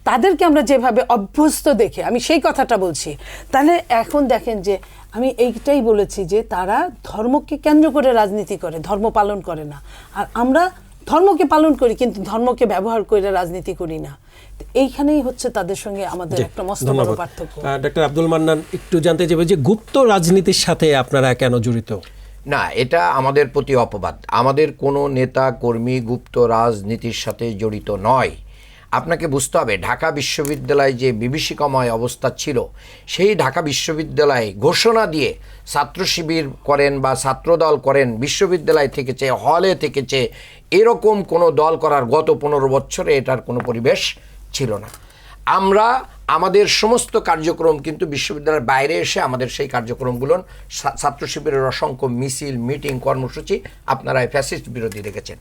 তাদেরকে আমরা যেভাবে অভ্যস্ত দেখে, আমি সেই কথাটা বলছি। তাহলে এখন দেখেন যে আমি এইটাই বলেছি যে তারা ধর্মকে কেন্দ্র করে রাজনীতি করে, ধর্ম পালন করে না। আর আমরা ধর্মকে পালন করি, কিন্তু ধর্মকে ব্যবহার করে রাজনীতি করি না। এইখানেই হচ্ছে তাদের সঙ্গে আমাদের একটা মস্ত বড় পার্থক্য। ডক্টর আব্দুল মান্নান, একটু জানতে চাইব যে গুপ্ত রাজনীতির সাথে আপনারা কেন জড়িত? না, এটা আমাদের প্রতি অপবাদ। আমাদের কোনো নেতা কর্মী গুপ্ত রাজনীতির সাথে জড়িত নয়। আপনাকে বুঝতে হবে, ঢাকা বিশ্ববিদ্যালয়ে যে বিভীষিকাময় অবস্থা ছিল, সেই ঢাকা বিশ্ববিদ্যালয়ে ঘোষণা দিয়ে ছাত্র শিবির করেন বা ছাত্রদল করেন, বিশ্ববিদ্যালয় থেকেছে, হলে থেকেছে, এরকম কোনো দল করার গত 15 বছরে এটার কোনো পরিবেশ ছিল না। আমরা আমাদের সমস্ত কার্যক্রম কিন্তু বিশ্ববিদ্যালয়ের বাইরে এসে আমাদের সেই কার্যক্রমগুলো, ছাত্র শিবিরের অসংখ্য মিছিল, মিটিং, কর্মসূচি আপনারা ফ্যাসিস্ট বিরোধী দেখেছেন।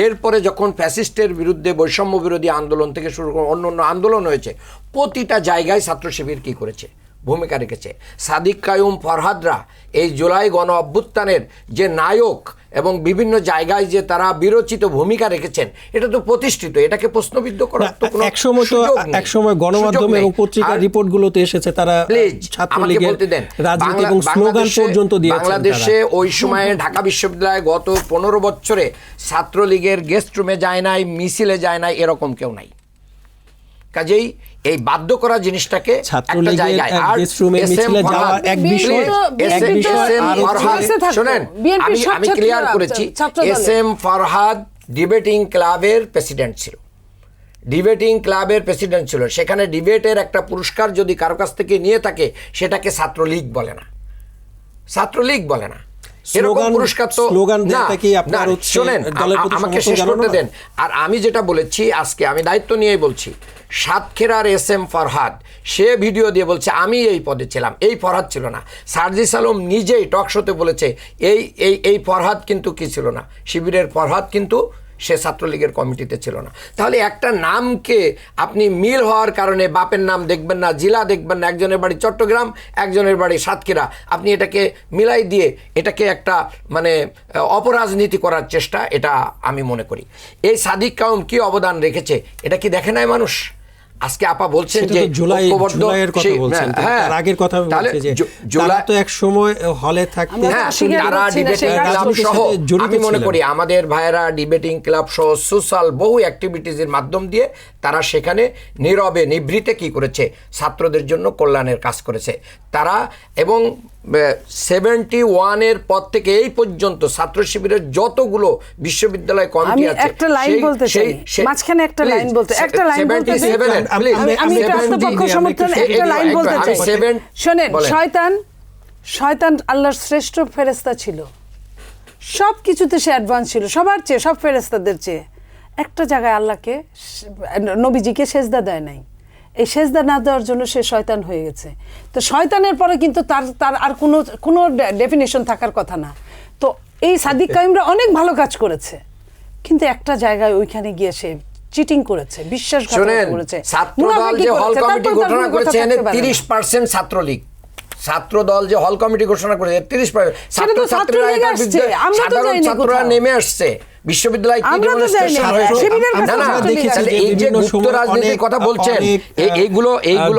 এরপরে যখন ফ্যাসিস্টের বিরুদ্ধে বৈষম্য বিরোধী আন্দোলন থেকে শুরু করে অন্য অন্য আন্দোলন হয়েছে, প্রতিটা জায়গায় ছাত্র শিবির কী করেছে, ভূমিকা রেখেছে। সাদিক কায়ুম, ফরহাদরা এই জুলাই গণ অভ্যুত্থানের যে নায়ক এবং বিভিন্ন জায়গায় যে তারা বিরচিত ভূমিকা রেখেছেন, এটা তো প্রতিষ্ঠিত, এটাকে প্রশ্নবিদ্ধ করার তো কোনো একসময় গণমাধ্যম এবং পত্রিকার রিপোর্টগুলোতে এসেছে তারা ছাত্রলীগের রাজনীতি এবং স্লোগান পর্যন্ত দিয়েছেন। বাংলাদেশে ওই সময়ে ঢাকা বিশ্ববিদ্যালয়ে গত 15 বছরে ছাত্রলীগের গেস্ট রুমে যায় নাই, মিছিলে যায় নাই, এরকম কেউ নাই। কাজেই এই বাধ্য করা জিনিসটাকে একটা জায়গায়, আর শোনেন, আমি ক্লিয়ার করেছি, এসএম ফরহাদ ডিবেটিং ক্লাবের প্রেসিডেন্ট ছিল, ডিবেটিং ক্লাবের প্রেসিডেন্ট ছিল। সেখানে ডিবেটের একটা পুরস্কার যদি কারো কাছ থেকে নিয়ে থাকে, সেটাকে ছাত্রলীগ বলে না, ছাত্রলীগ বলে না। এরকম পুরস্কার তো না। শোনেন, আমাকে শেষ করতে দেন। আর আমি যেটা বলেছি, আজকে আমি দায়িত্ব নিয়েই বলছি, সাতক্ষীরার এসএম ফরহাদ সে ভিডিও দিয়ে বলছে আমি এই পদে ছিলাম, এই ফরহাদ ছিল না। সার্জিস আলম নিজেই টক শোতে বলেছে এই ফরহাদ কিন্তু কি ছিল না, শিবিরের ফরহাদ কিন্তু সে ছাত্রলীগের কমিটিতে ছিল না। তাহলে একটা নামকে আপনি মিল হওয়ার কারণে বাপের নাম দেখবেন না, জেলা দেখবেন না, একজনের বাড়ি চট্টগ্রাম, একজনের বাড়ি সাতক্ষীরা, আপনি এটাকে মিলাই দিয়ে এটাকে একটা মানে অপরাজনীতি করার চেষ্টা, এটা আমি মনে করি। এই সাদিক কায়ুম কি অবদান রেখেছে, এটা কি দেখে নাই মানুষ? আজকে আপা বলছেন সেটা যে তো জুলাইয়ের কথা বলছেন, তার আগের কথা আমি বলছি যে তারা তো এক সময় হলে থাকতে হ্যাঁ, স্বীকার তারা করছি না, ডিবেটিং সেই ক্লাব রাজনীতির সহ সাথে জড়িত আমি মনে ছিলেন। করি আমাদের ভাইয়েরা ডিবেটিং ক্লাব সহ সোশ্যাল বহু অ্যাক্টিভিটিজের মাধ্যম দিয়ে তারা সেখানে নীরবে নিভৃতে কি করেছে, ছাত্রদের জন্য কল্যাণের কাজ করেছে তারা। এবং 71-এর পর থেকে এই পর্যন্ত ছাত্র শিবিরের যতগুলো বিশ্ববিদ্যালয় কমিটি আমি আছে একটা লাইন বলতে চাই, মাঝখানে একটা লাইন বলতে, একটা লাইন বলতে চাই। আমি রাষ্ট্রপক্ষ সমর্থন একটা লাইন বলতে চাই। শোনেন, শয়তান আল্লাহর শ্রেষ্ঠ ফেরেশতা ছিল, সব কিছুতে সে অ্যাডভান্স ছিল, সবার চেয়ে, সব ফেরেশতাদের চেয়ে। একটা জায়গায় আল্লাহকে, নবীজিকে সেজদা দেয় নাই, এই সেজদা না দেওয়ার জন্য সে শয়তান হয়ে গেছে। তো শয়তানের পরে কিন্তু তার আর কোনো ডেফিনেশন থাকার কথা না। তো এই সাদিক কাইমরা অনেক ভালো কাজ করেছে, কিন্তু একটা জায়গায় ওইখানে গিয়ে সে চিটিং করেছে, বিশ্বাসঘাতকতা করেছে। ছাত্রদল যে হল কমিটি ঘোষণা করেছে 30% ছাত্রলীগ, ছাত্রদল যে হল কমিটি ঘোষণা করেছে 30% ছাত্রছাত্রীরা এটার বিরুদ্ধে সাধারণ ছাত্ররা নেমে আসছে, বিশ্ববিদ্যালয় কি ডেমনস্ট্রেশন হয়েছে। এই যে গুপ্ত রাজনীতির কথা বলছেন, এইগুলো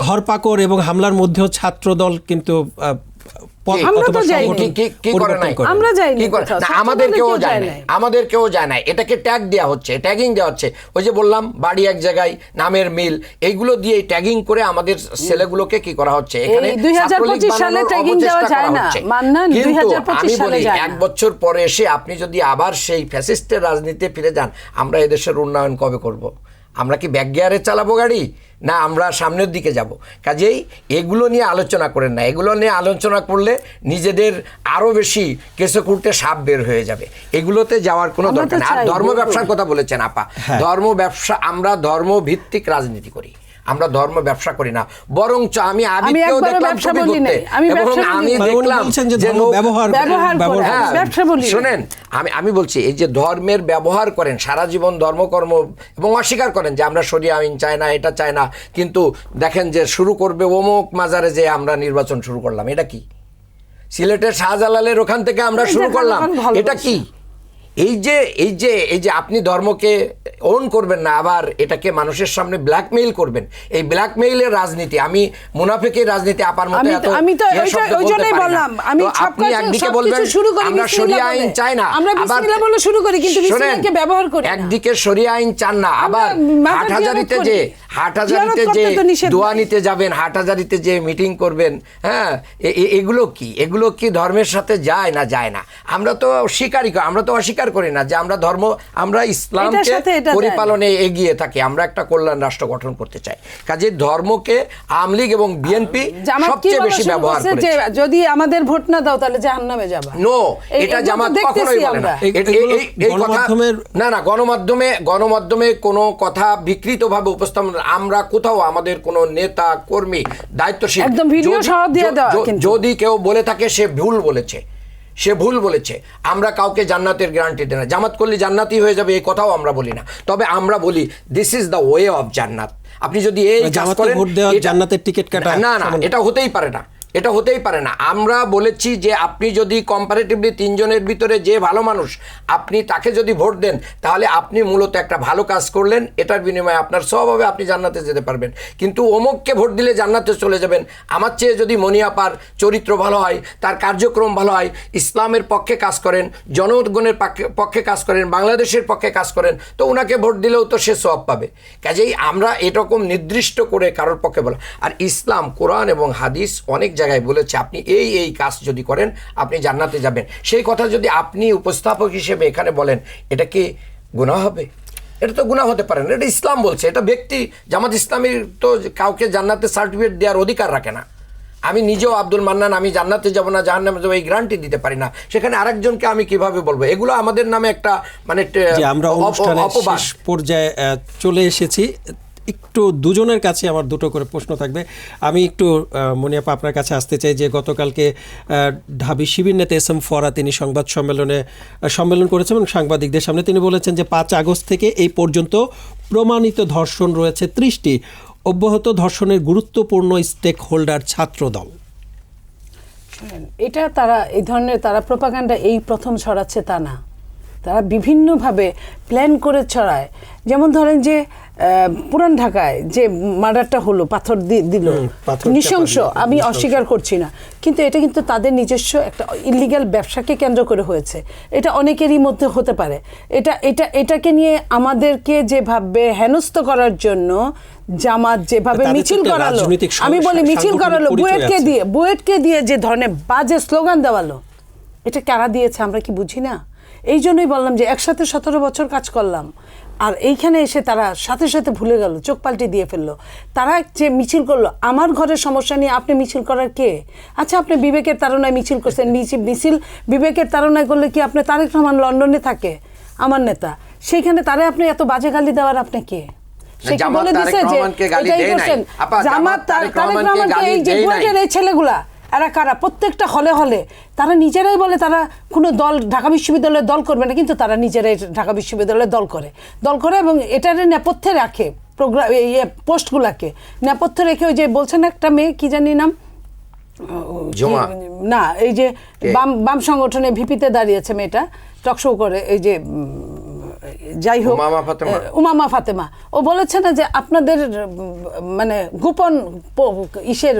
ধরপাকড় এবং হামলার মধ্যেও ছাত্রদল কিন্তু আমাদেরকেও যায় নাই, এটাকে ট্যাগ দেওয়া হচ্ছে, ট্যাগিং দেওয়া হচ্ছে। ওই যে বললাম বাড়ি এক জায়গায়, নামের মিল, এইগুলো দিয়ে ট্যাগিং করে আমাদের ছেলেগুলোকে কি করা হচ্ছে, এখানে 2025 সালে ট্যাগিং দেওয়া যায় না, মান্নান, 2025 সালে যায় না। 1 বছর পরে এসে আপনি যদি আবার সেই ফ্যাসিস্টের রাজনীতিতে ফিরে যান, আমরা এদেশের উন্নয়ন কবে করব? আমরা কি ব্যাক গিয়ারে চালাবো গাড়ি, না আমরা সামনের দিকে যাব? কাজেই এগুলো নিয়ে আলোচনা করেন না, এগুলো নিয়ে আলোচনা করলে নিজেদের আরো বেশি কেসে কুটে সাপ বের হয়ে যাবে, এগুলোতে যাওয়ার কোনো দরকার নেই। আর ধর্ম ব্যবসার কথা বলেছেন আপা, ধর্ম ব্যবসা, আমরা ধর্ম ভিত্তিক রাজনীতি করি, আমরা ধর্ম ব্যবসা করি না। বরঞ্চ আমি আবিদকেও দেখলাম ছবি করতে, এবং আমি দেখলাম যে শোনেন, আমি বলছি এই যে ধর্মের ব্যবহার করেন, সারা জীবন ধর্মকর্ম এবং অস্বীকার করেন যে আমরা শরিয়া আইন চাই না, এটা চাই না, কিন্তু দেখেন যে শুরু করবে অমুক মাজারে যে আমরা নির্বাচন শুরু করলাম, এটা কি? সিলেটের শাহজালালের ওখান থেকে আমরা শুরু করলাম, এটা কি? এই যে আপনি ধর্মকে ওন করবেন না, আবার এটাকে মানুষের সামনে ব্ল্যাকমেইল করবেন, এই ব্ল্যাকমেইলের রাজনীতি, আমি মুনাফিকের রাজনীতি আপার মতো এত ওইজন্যই বললাম, আমি আপনি একদিকে বলবেন আমরা শরিয়া আইন চাই না, আবার বলে শুরু করি, কিন্তু বিসমিল্লাহকে ব্যবহার করি না। একদিকে শরিয়া আইন চান না, আবার হাটহাজারিতে যে দোয়া নিতে যাবেন, হাটহাজারিতে যে মিটিং করবেন, হ্যাঁ, এগুলো কি ধর্মের সাথে যায় না? যায় না। আমরা তো অস্বীকার করি না যে আমরা ইসলামকে পরিপালনে এগিয়ে থাকি, আমরা একটা কল্যাণ রাষ্ট্র গঠন করতে চাই। কাজে ধর্মকে আওয়ামী লীগ এবং বিএনপি সবচেয়ে বেশি ব্যবহার করেছে। যদি আমাদের ভোট না দাও তাহলে জাহান্নামে যাবে। নো, এটা জামাত কখনোই বলে না। এই কথা না, গণমাধ্যমে কোনো কথা বিকৃতভাবে উপস্থাপন, আমরা কোথাও আমাদের কোনো নেতা কর্মী দায়িত্বশীল যদি কেউ বলে থাকে সে ভুল বলেছে, আমরা কাউকে জান্নাতের গ্যারান্টি দেই না। জামাত করলে জান্নাতি হয়ে যাবে এই কথাও আমরা বলি না, তবে আমরা বলি this is the way of জান্নাত। আপনি যদি এই কাজ করেন, জান্নাতের টিকিট কাটা, না, এটা হতেই পারে না, এটা হতেই পারে না। আমরা বলেছি যে আপনি যদি কম্পারেটিভলি 3 জনের ভিতরে যে ভালো মানুষ, আপনি তাকে যদি ভোট দেন, তাহলে আপনি মূলত একটা ভালো কাজ করলেন, এটার বিনিময়ে আপনার সব হবে, আপনি জান্নাতে যেতে পারবেন। কিন্তু অমুককে ভোট দিলে জান্নাতে চলে যাবেন, আমার চেয়ে যদি মনিয়াপার চরিত্র ভালো হয়, তার কার্যক্রম ভালো হয়, ইসলামের পক্ষে কাজ করেন, জনগণের পক্ষে কাজ করেন, বাংলাদেশের পক্ষে কাজ করেন, তো ওনাকে ভোট দিলেও তো সে সওয়াব পাবে। কাজেই আমরা এরকম নির্দিষ্ট করে কারোর পক্ষে বলা, আর ইসলাম, কোরআন এবং হাদিস অনেক জায়গায় বলেছে আপনি এই কাজ যদি করেন আপনি জান্নাতে যাবেন। সেই কথা যদি আপনি উপস্থাপক হিসেবে এখানে বলেন, এটা কি গুনাহ হবে? এটা তো গুনাহ হতে পারে না, এটা ইসলাম বলছে। এটা ব্যক্তি, জামাত ইসলামীর তো কাউকে জান্নাতে সার্টিফিকেট দেওয়ার অধিকার রাখে না। আমি নিজেও আব্দুল মান্নান আমি জান্নাতে যাব না জাহান্নামে যাব এই গ্যারান্টি দিতে পারি না, সেখানে আরেকজনকে আমি কিভাবে বলবো? এগুলো আমাদের নামে একটা মানে আমরা অনুষ্ঠানের শেষ পর্যায়ে চলে এসেছি। একটু দুজনের কাছে আমার দুটো করে প্রশ্ন থাকবে। আমি একটু মনিয়াপা আপনার কাছে আসতে চাই যে গতকালকে ঢাবি শিবির নেতা এস এম ফরহাদ তিনি সংবাদ সম্মেলন করেছেন এবং সাংবাদিকদের সামনে তিনি বলেছেন যে 5 আগস্ট থেকে এই পর্যন্ত প্রমাণিত ধর্ষণ রয়েছে 30টি, অব্যাহত ধর্ষণের গুরুত্বপূর্ণ স্টেক হোল্ডার ছাত্রদল। এটা তারা এই ধরনের প্রোপাগান্ডা এই প্রথম ছড়াচ্ছে তা না, তারা বিভিন্নভাবে প্ল্যান করে ছড়ায়। যেমন ধরেন যে পুরান ঢাকায় যে মার্ডারটা হলো, পাথর দিল, নৃশংস, আমি অস্বীকার করছি না, কিন্তু এটা কিন্তু তাদের নিজস্ব একটা ইলিগ্যাল ব্যবসাকে কেন্দ্র করে হয়েছে। এটা অনেকেরই মধ্যে হতে পারে। এটাকে নিয়ে আমাদেরকে যেভাবে হেনস্থ করার জন্য জামাত যেভাবে মিছিল করালো, আমি বলি মিছিল করালো, বুয়েটকে দিয়ে যে ধরনের বাজে স্লোগান দেওয়ালো, এটা কারা দিয়েছে আমরা কি বুঝি না? এই জন্যই বললাম যে একসাথে 17 বছর কাজ করলাম, আর এইখানে এসে তারা সাথে সাথে ভুলে গেল, চোখ পাল্টে দিয়ে ফেললো। তারা যে মিছিল করলো, আমার ঘরের সমস্যা নিয়ে আপনি মিছিল করার কে? আচ্ছা, আপনি বিবেকের তাড়নায় মিছিল করছেন, মিছিল বিবেকের তাড়নায় করলে কি আপনি তারেক রহমান লন্ডনে থাকে আমার নেতা, সেইখানে তারে আপনি এত বাজে গালি দেওয়ার আপনি কে? বলে দিচ্ছে যে এটাই করছেন জামাত তারেক রহমানকে। এই যে বুয়েটের এই ছেলেগুলা এরা কারা? প্রত্যেকটা হলে হলে তারা নিজেরাই বলে তারা কোনো দল, ঢাকা বিশ্ববিদ্যালয়ের দল করবে না, কিন্তু তারা নিজেরাই ঢাকা বিশ্ববিদ্যালয়ের দল করে এবং এটার নেপথ্যে রাখে প্রোগ্রাম, পোস্টগুলাকে নেপথ্যে রেখে। ওই যে বলছেন একটা মেয়ে, কি জানি নাম, না এই যে বাম সংগঠনে ভিপিতে দাঁড়িয়েছে মেয়েটা, টকশো করে, এই যে যাই হোক উমামা ফাতেমা, ও বলেছে না যে আপনাদের মানে গোপন ইসের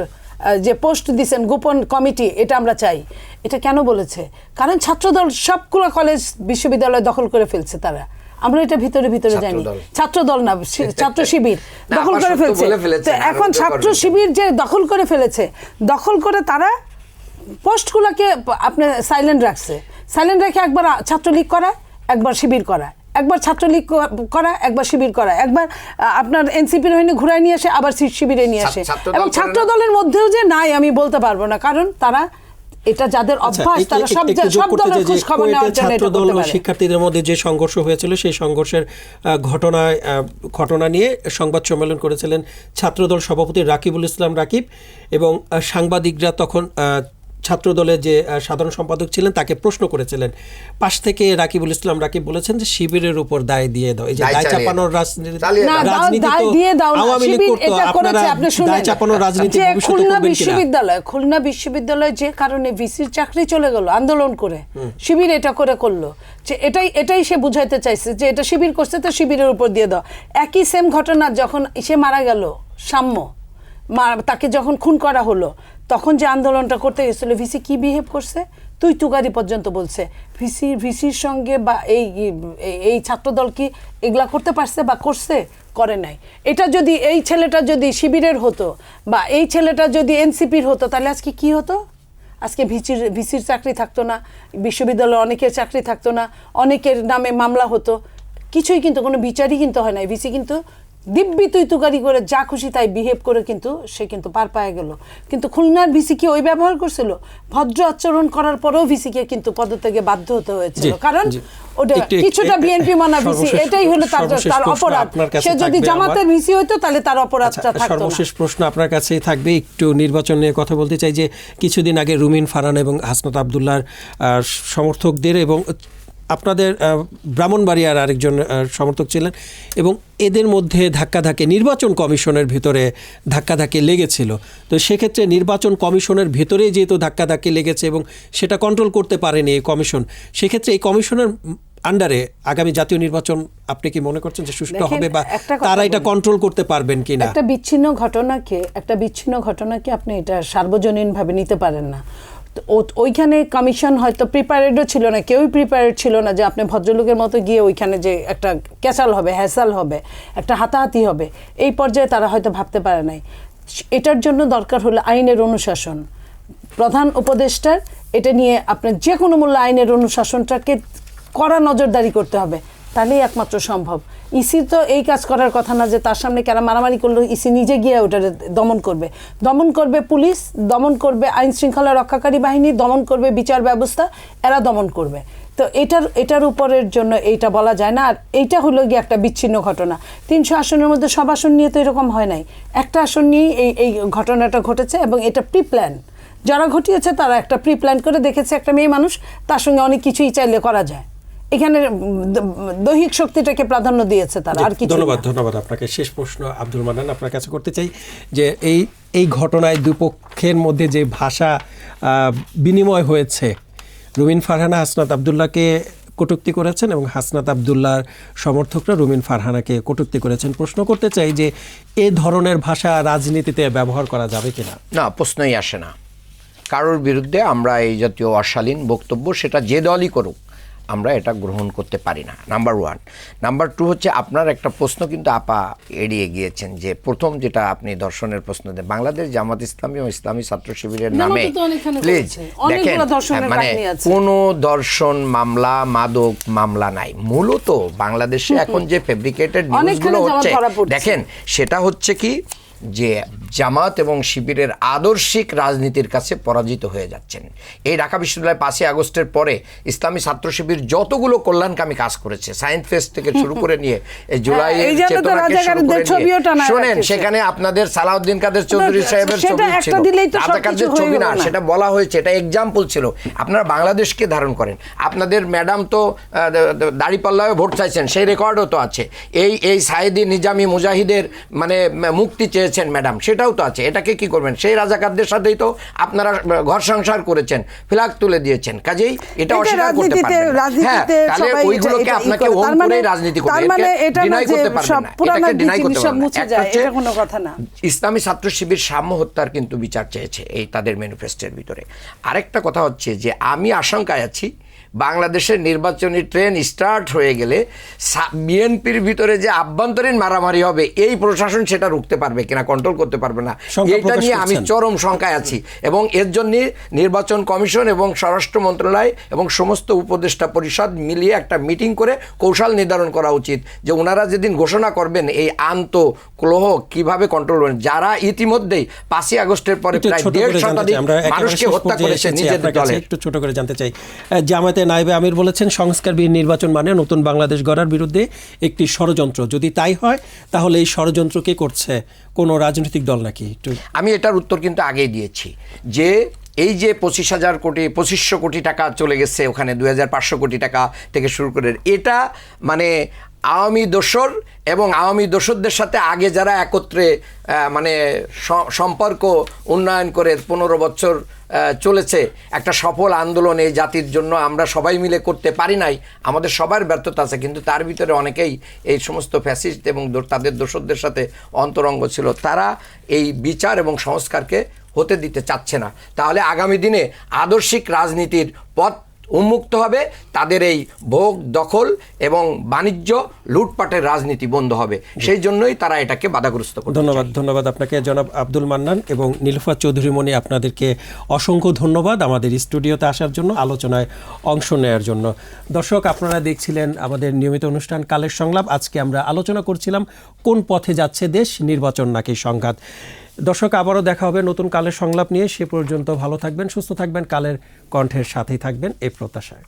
যে পোস্ট দিচ্ছেন, গোপন কমিটি, এটা আমরা চাই। এটা কেন বলেছে? কারণ ছাত্রদল সবগুলো কলেজ বিশ্ববিদ্যালয় দখল করে ফেলছে তারা। আমরা এটা ভিতরে জানি, ছাত্রদল না, ছাত্র শিবির দখল করে ফেলছে। এখন ছাত্র শিবির যে দখল করে ফেলেছে, দখল করে তারা পোস্টগুলোকে আপনার সাইলেন্ট রেখে একবার ছাত্রলীগ করা, একবার শিবির করা, একবার ছাত্রলীগ করা, একবার শিবির করা, একবার আপনার এনসিপির হয়ে ঘুরায় নিয়ে আসে, আবার শিবিরে নিয়ে আসে। এবং ছাত্র দলের মধ্যেও যে নাই আমি বলতে পারবো না, কারণ তারা এটা যাদের অভ্যাস, তারা সব দলের খোঁজ খবর নেওয়ার জন্য এটা করতে পারে। শিক্ষার্থীদের মধ্যে যে সংঘর্ষ হয়েছিল, সেই সংঘর্ষের ঘটনা নিয়ে সংবাদ সম্মেলন করেছিলেন ছাত্রদল সভাপতি রাকিবুল ইসলাম রাকিব, এবং সাংবাদিকরা তখন ছাত্রদলের যে সাধারণ সম্পাদক ছিলেন তাকে প্রশ্ন করেছিলেন। পাশ থেকে রাকিবুল ইসলাম রাকিব বলেছেন যে শিবিরের উপর দায় দিয়ে দাও, এই যে দায় চাপানোর রাজনীতি আওয়ামী লীগ করতো, আপনারা দায় চাপানোর রাজনীতি ভবিষ্যতে করবেন কিনা? খুলনা বিশ্ববিদ্যালয় যে কারণে ভিসির চাকরি চলে গেল আন্দোলন করে, শিবির এটা করলো, যে এটাই সে বুঝাইতে চাইছে যে এটা শিবির করছে, তো শিবিরের উপর দিয়ে দাও। একই সেম ঘটনা যখন সে মারা গেল, সাম্য তাকে যখন খুন করা হলো, তখন যে আন্দোলনটা করতে গেছিল, ভিসি কি বিহেভ করছে, তুই তুকারি পর্যন্ত বলছে। ভিসির সঙ্গে বা এই ছাত্রদল কি এগুলা করতে পারছে বা করে নাই? এটা যদি এই ছেলেটা যদি শিবিরের হতো বা এই ছেলেটা যদি এনসিপির হতো, তাহলে আজকে কি হতো? আজকে ভিসির চাকরি থাকতো না, বিশ্ববিদ্যালয়ে অনেকের চাকরি থাকতো না, অনেকের নামে মামলা হতো, কিছুই কিন্তু কোনো বিচারই কিন্তু হয় নাই। ভিসি কিন্তু দিব্যি তুকারি করে যা খুশি তাই বিহেভ করে কিন্তু সে কিন্তু পার পায়ে গেল। কিন্তু খুলনার ভিসিকে ওই ব্যবহার করছিল, ভদ্র আচরণ করার পরেও ভিসিকে কিন্তু পদত্যাগে বাধ্য হতে হয়েছিল, কারণ ওটা কিছুটা বিএনপি মানা ভিসি, এটাই হলো তার অপরাধ। সে যদি জামাতের ভিসি হইতো তাহলে তার অপরাধটা থাকতো না। সর্বশেষ প্রশ্ন আপনার কাছেই থাকবে, একটু নির্বাচন নিয়ে কথা বলতে চাই। যে কিছুদিন আগে রুমিন ফারহানা এবং হাসনাত আব্দুল্লাহর সমর্থকদের এবং আপনাদের ব্রাহ্মণবাড়িয়ার আরেকজন সমর্থক ছিলেন, এবং এদের মধ্যে ধাক্কাধাক্কি নির্বাচন কমিশনের ভিতরে ধাক্কাধাক্কি লেগেছিল। তো সেক্ষেত্রে নির্বাচন কমিশনের ভিতরেই যেহেতু ধাক্কাধাক্কি লেগেছে এবং সেটা কন্ট্রোল করতে পারেনি এই কমিশন, সেক্ষেত্রে এই কমিশনের আন্ডারে আগামী জাতীয় নির্বাচন আপনি কি মনে করছেন যে সুষ্ঠু হবে বা তারা এটা কন্ট্রোল করতে পারবেন কিনা? একটা বিচ্ছিন্ন ঘটনাকে আপনি এটা সার্বজনীনভাবে নিতে পারেন না। ওইখানে কমিশন হয়তো প্রিপারেডও ছিল না, কেউই প্রিপারেড ছিল না যে আপনি ভদ্রলোকের মতো গিয়ে ওইখানে যে একটা ক্যাচাল হবে, হ্যাসাল হবে, একটা হাতাহাতি হবে, এই পর্যায়ে তারা হয়তো ভাবতে পারে নাই। এটার জন্য দরকার হলো আইনের অনুশাসন। প্রধান উপদেষ্টার এটা নিয়ে আপনার যে কোনো মূল্যে আইনের অনুশাসনটাকে কড়া নজরদারি করতে হবে, তাহলেই একমাত্র সম্ভব। ইসির তো এই কাজ করার কথা না যে তার সামনে কারা মারামারি করলো ইসি নিজে গিয়ে ওটা দমন করবে পুলিশ, দমন করবে আইন শৃঙ্খলা রক্ষাকারী বাহিনী, দমন করবে বিচার ব্যবস্থা, এরা দমন করবে। তো এটার উপরের জন্য এইটা বলা যায় না। আর এইটা হলো গিয়ে একটা বিচ্ছিন্ন ঘটনা। 300 আসনের মধ্যে সব আসন নিয়ে তো এরকম হয় নাই, একটা আসন নিয়েই এই ঘটনাটা ঘটেছে, এবং এটা প্রি প্ল্যান। যারা ঘটিয়েছে তারা একটা প্রি প্ল্যান করে দেখেছে একটা মেয়ে মানুষ, তার সঙ্গে অনেক কিছুই চাইলে করা যায়। এখানে দৈহিক শক্তিটাকে প্রাধান্য দিয়েছে তারা, আর কিছু। ধন্যবাদ আপনাকে। শেষ প্রশ্ন আব্দুল মান্নান আপনার কাছে করতে চাই, যে এই ঘটনায় দুপক্ষের মধ্যে যে ভাষা বিনিময় হয়েছে, রুমিন ফারহানা হাসনাত আব্দুল্লাহকে কটূক্তি করেছেন এবং হাসনাত আবদুল্লাহর সমর্থকরা রুমিন ফারহানাকে কটূক্তি করেছেন। প্রশ্ন করতে চাই যে এ ধরনের ভাষা রাজনীতিতে ব্যবহার করা যাবে কিনা? না, প্রশ্নই আসে না। কারোর বিরুদ্ধে আমরা এই জাতীয় অশালীন বক্তব্য, সেটা যে দলই করুক, আমরা এটা গ্রহণ করতে পারি না, নাম্বার 1। নাম্বার 2 হচ্ছে আপনার একটা প্রশ্ন কিন্তু আপা এড়িয়ে গিয়েছেন, যে প্রথম যেটা আপনি দর্শনের প্রশ্ন দেন, বাংলাদেশ জামাত ইসলামী ও ইসলামী ছাত্র শিবিরের নামে প্লিজ দেখেন, মানে কোনো দর্শন মামলা, মাদক মামলা নাই। মূলত বাংলাদেশে এখন যে ফেব্রিকেটেড নিউজগুলো হচ্ছে, দেখেন সেটা হচ্ছে কি, যে জামাত এবং শিবিরের আদর্শিক রাজনীতির কাছে পরাজিত হয়ে যাচ্ছেন। এই ঢাকা বিশ্ববিদ্যালয়ে 5ই আগস্টের পরে ইসলামী ছাত্র শিবির যতগুলো কল্যাণকামী কাজ করেছে, সায়েন্স ফেস্ট থেকে শুরু করে নিয়ে এই জুলাইয়ের চেতনাকে শুরু করে নিয়ে, শুনেন সেখানে আপনাদের সালাউদ্দিন কাদের চৌধুরী সাহেবের ছবি ছিল, রাজাকারদের ছবি না, সেটা বলা হয়েছে, এটা এক্সাম্পল ছিল। আপনারা বাংলাদেশকে ধারণ করেন। আপনাদের ম্যাডাম তো দাড়িপাল্লায় ভোট চাইছেন, সেই রেকর্ডও তো আছে। এই সায়েদি নিজামি মুজাহিদের মানে মুক্তি চেয়েছেন ম্যাডাম, সেটাও তো আছে। এটাকে কি করবেন? সেই রাজাকারদের সাথেই তো আপনারা ঘর সংসার করেছেন, ফ্ল্যাগ তুলে দিয়েছেন। কাজেই এটা অস্বীকার করতে পারবেন না। হ্যাঁ, তাহলে ওইগুলোকে আপনাকে ওন করেই রাজনীতি করতে হবে, এটা ডিনাই করতে পারবেন না, এটাকে ডিনাই করতে পারবেন না। একটা হচ্ছে ইসলামী ছাত্র শিবির সাম্য হত্যার কিন্তু বিচার চেয়েছে এই তাদের ম্যানিফেস্টোর ভিতরে। আরেকটা কথা হচ্ছে যে আমি আশঙ্কায় আছি, বাংলাদেশের নির্বাচনী ট্রেন স্টার্ট হয়ে গেলে বিএনপির ভিতরে যে আভ্যন্তরীণ মারামারি হবে, এই প্রশাসন সেটা রুখতে পারবে কিনা, কন্ট্রোল করতে পারবে না, এটা নিয়ে আমি চরম শঙ্কায় আছি। এবং এর জন্য নির্বাচন কমিশন এবং স্বরাষ্ট্র মন্ত্রণালয় এবং সমস্ত উপদেষ্টা পরিষদ মিলিয়ে একটা মিটিং করে কৌশল নির্ধারণ করা উচিত, যে ওনারা যেদিন ঘোষণা করবেন এই আন্তঃক্লোহ কিভাবে কন্ট্রোল করবেন। যারা ইতিমধ্যেই 5ই আগস্টের পরে প্রায় 1.5 শতাধিক মানুষকে হত্যা করেছে নিজেদের দলে। একটু ছোট করে জানতে চাই, জামায়াতে নায়েবে আমির বলেছেন সংস্কারবিহীন নির্বাচন মানে নতুন বাংলাদেশ গড়ার বিরুদ্ধে একটি ষড়যন্ত্র। যদি তাই হয় তাহলে এই ষড়যন্ত্র কে করছে, কোনো রাজনৈতিক দল নাকি? একটু আমি এটার উত্তর কিন্তু আগেই দিয়েছি, যে এই যে 2500 কোটি টাকা চলে গেছে ওখানে, 2500 কোটি টাকা থেকে শুরু করে, এটা মানে আওয়ামী দোসর এবং আওয়ামী দোসরদের সাথে আগে যারা একত্রে মানে সম্পর্ক উন্নয়ন করে 15 বছর চলেছে একটা সফল আন্দোলন এই জাতির জন্য, আমরা সবাই মিলে করতে পারি নাই, আমাদের সবার ব্যর্থতা আছে। কিন্তু তার ভিতরে অনেকেই এই সমস্ত ফ্যাসিস্ট এবং তাদের দোসরদের সাথে অন্তরঙ্গ ছিল, তারা এই বিচার এবং সংস্কারকে হতে দিতে চাচ্ছে না। তাহলে আগামী দিনে আদর্শিক রাজনীতির পথ উন্মুক্ত হবে, তাদের এই ভোগ দখল এবং বাণিজ্য লুটপাটের রাজনীতি বন্ধ হবে। সেই জন্যই তারা এটাকে বাধাগ্রস্ত করছে। ধন্যবাদ আপনাকে জনাব আব্দুল মান্নান এবং নীলুফার চৌধুরী মনি, আপনাদেরকে অসংখ্য ধন্যবাদ আমাদের স্টুডিওতে আসার জন্য, আলোচনায় অংশ নেওয়ার জন্য। দর্শক, আপনারা দেখছিলেন আমাদের নিয়মিত অনুষ্ঠান কালের সংলাপ। আজকে আমরা আলোচনা করছিলাম কোন পথে যাচ্ছে দেশ, নির্বাচন নাকি সংঘাত। দর্শক, আবারও দেখা হবে নতুন কালের সংলাপ নিয়ে। সে পর্যন্ত ভালো থাকবেন, সুস্থ থাকবেন, কালের কণ্ঠের সাথেই থাকবেন এই প্রত্যাশায়।